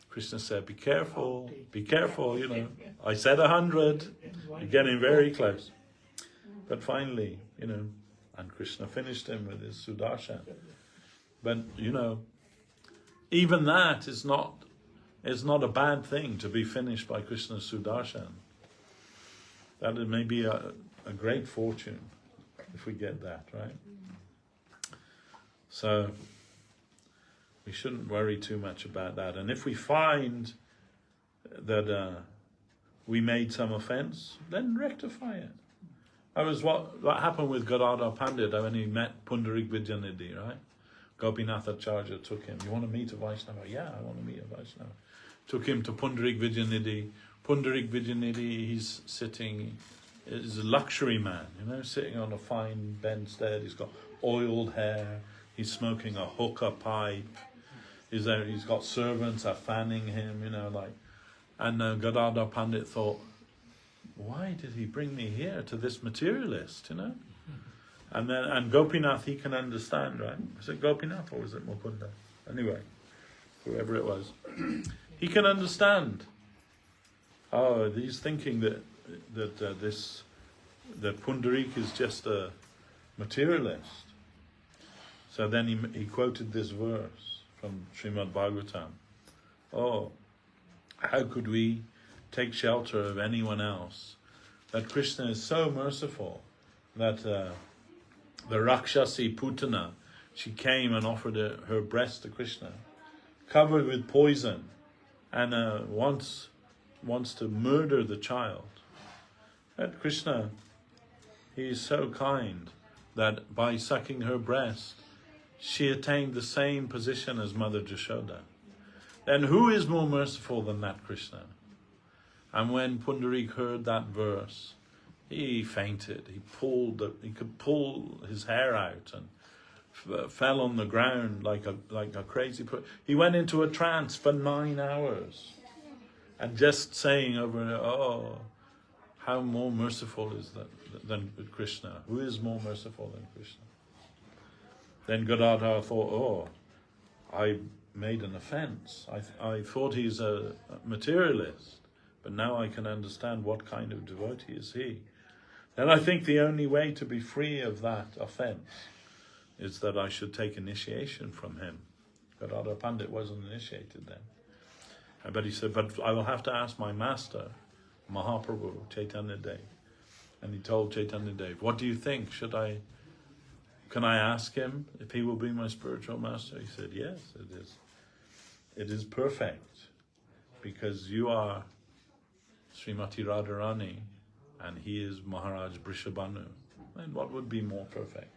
Krishna said, be careful, you know. I said 100, you're getting very close. But finally, you know, and Krishna finished him with his Sudarshan. But, you know, even that is not a bad thing to be finished by Krishna's Sudarshan. That may be a great fortune if we get that, right? So we shouldn't worry too much about that. And if we find that we made some offence, then rectify it. That was what happened with Gadadhar Pandit when he met Pundarik Vidyanidhi, right? Gopinath Acharya took him. You want to meet a Vaishnava? Yeah, I want to meet a Vaishnava. Took him to Pundarik Vidyanidhi. Pundarik Vidyanidhi, he's sitting, he's a luxury man, you know, sitting on a fine bedstead. He's got oiled hair. He's smoking a hookah pipe. He's got servants are fanning him, you know, like. And Gadadhar Pandit thought, why did he bring me here to this materialist, you know? And Gopinath, he can understand, right? Was it Gopinath or was it Mukunda? Anyway, whoever it was. He can understand. Oh, he's thinking that Pundarik is just a materialist. So then he quoted this verse from Srimad Bhagavatam. Oh, how could we take shelter of anyone else? That Krishna is so merciful that the Rakshasi Putana, she came and offered her breast to Krishna, covered with poison, and wants to murder the child. That Krishna, he is so kind that by sucking her breast, she attained the same position as Mother Jashoda. Then who is more merciful than that Krishna? And when Pundarik heard that verse, he fainted. He could pull his hair out and fell on the ground like a crazy person. He went into a trance for 9 hours, and just saying over, oh, how more merciful is that than Krishna? Who is more merciful than Krishna? Then Gadadhar thought, oh, I made an offence. I thought he's a materialist, but now I can understand what kind of devotee is he. Then I think the only way to be free of that offence is that I should take initiation from him. Gadadhar Pandit wasn't initiated then. But he said, but I will have to ask my master, Mahaprabhu, Chaitanya Dev. And he told Chaitanya Dev, what do you think? Can I ask him if he will be my spiritual master? He said, yes, it is. It is perfect, because you are Srimati Radharani and he is Maharaj Brishabhanu. And what would be more perfect?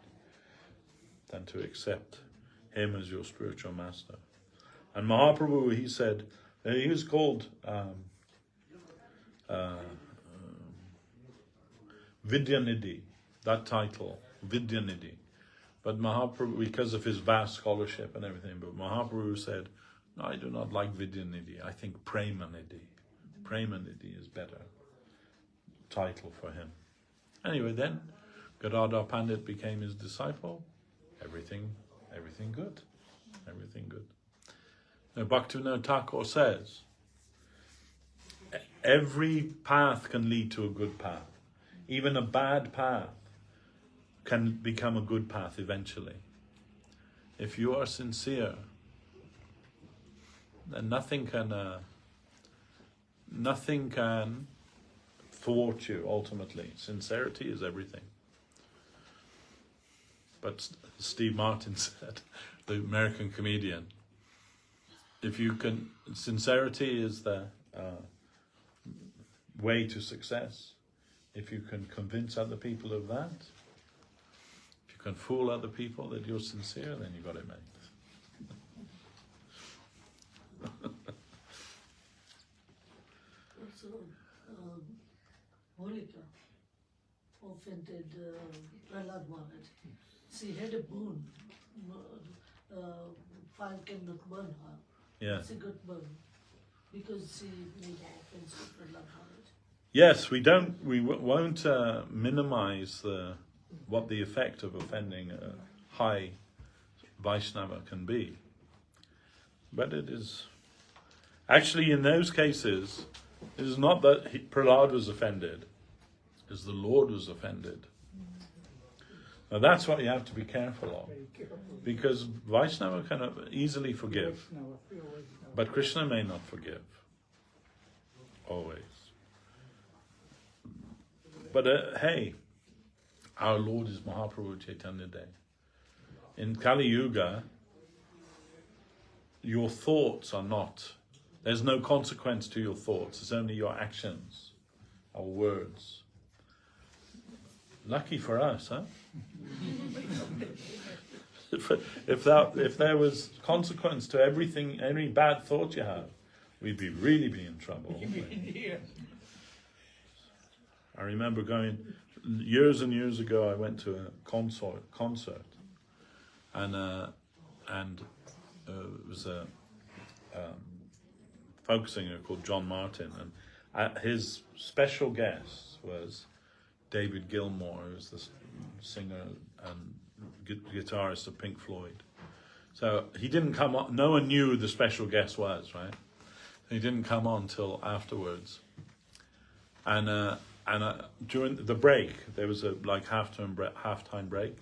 than to accept him as your spiritual master. And Mahaprabhu, he said, he was called Vidyanidhi, that title, Vidyanidhi. But Mahaprabhu, because of his vast scholarship and everything, but Mahaprabhu said, no, I do not like Vidyanidhi, I think Premanidhi. Premanidhi is better title for him. Anyway, then Gadadhar Pandit became his disciple. Everything good. Everything good. Now Bhaktivinoda Thakur says, every path can lead to a good path. Even a bad path can become a good path eventually. If you are sincere, then nothing can thwart you ultimately. Sincerity is everything. But Steve Martin said, the American comedian, sincerity is the way to success. If you can convince other people of that, if you can fool other people that you're sincere, then you got it made. Also, Holika offended Prahlad Maharaj. She had a boon. Fire cannot burn her. Yeah. She got burned because she made offense to Prahlad Maharaj. Yes, we won't minimize what the effect of offending a high Vaishnava can be. But it is, actually in those cases, it is not that Prahlad was offended, it's the Lord was offended. Now that's what you have to be careful of, because Vaishnava can easily forgive, but Krishna may not forgive, always. But hey, our Lord is Mahaprabhu Chaitanya Day. In Kali Yuga, your thoughts are not, there's no consequence to your thoughts, it's only your actions, our words. Lucky for us, huh? If there was consequence to everything, any bad thought you have, we'd really be in trouble. I remember going, years and years ago, I went to a concert, and it was a folk singer called John Martin, and his special guest was David Gilmour, who's the singer and guitarist of Pink Floyd. So he didn't come on, no one knew who the special guest was, right? He didn't come on till afterwards. And during the break, there was a halftime break.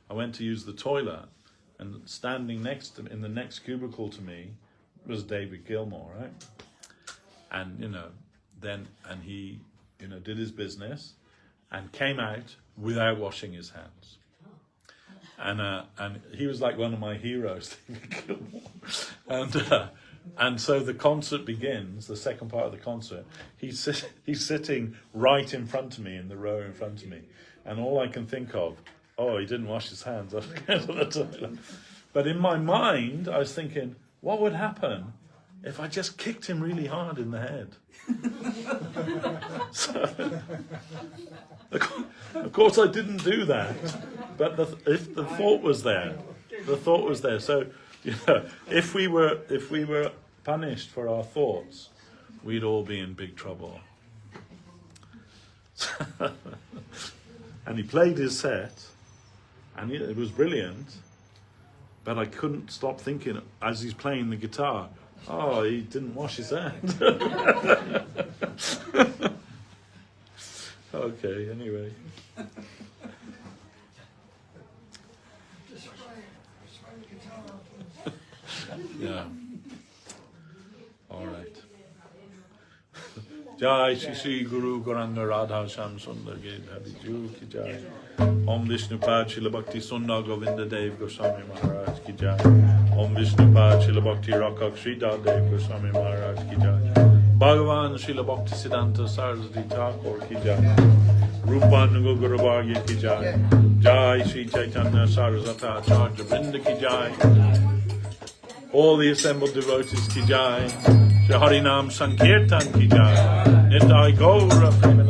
I went to use the toilet, and standing next to, in the next cubicle to me, was David Gilmour, right? And he did his business, and came out without washing his hands. And he was like one of my heroes, David Gilmour. And so the concert begins, the second part of the concert. He's sitting right in front of me, in the row in front of me. And all I can think of, he didn't wash his hands. I was going to the toilet. But in my mind, I was thinking, what would happen if I just kicked him really hard in the head? So, of course I didn't do that. But if the thought was there, So, if we were punished for our thoughts, we'd all be in big trouble. And he played his set, and it was brilliant, but I couldn't stop thinking as he's playing the guitar, he didn't wash his hands. Okay, anyway. Yeah. All right. Jai Shri Shri Guru Gauranga Radha Sham Sundar Ge Hari Ju Ki Jai. Om Vishnu Pad Srila Bhakti Sundar Govinda Dev Goswami Maharaj Ki Jai. Om Vishnu Pad Srila Bhakti Rakshak Sridhar Dev Goswami Maharaj Ki Jai. Bhagavan Srila Bhakti Siddhanta Saraswati Thakur Ki Jai. Rupan Guru Bhagya Ki Jai. Jai Sri Chaitanya Saraswat Acharya Vrinda ki jai. All the assembled devotees ki jai. Shri Harinam Sankirtan ki jai. Nitai Gaura Premanand.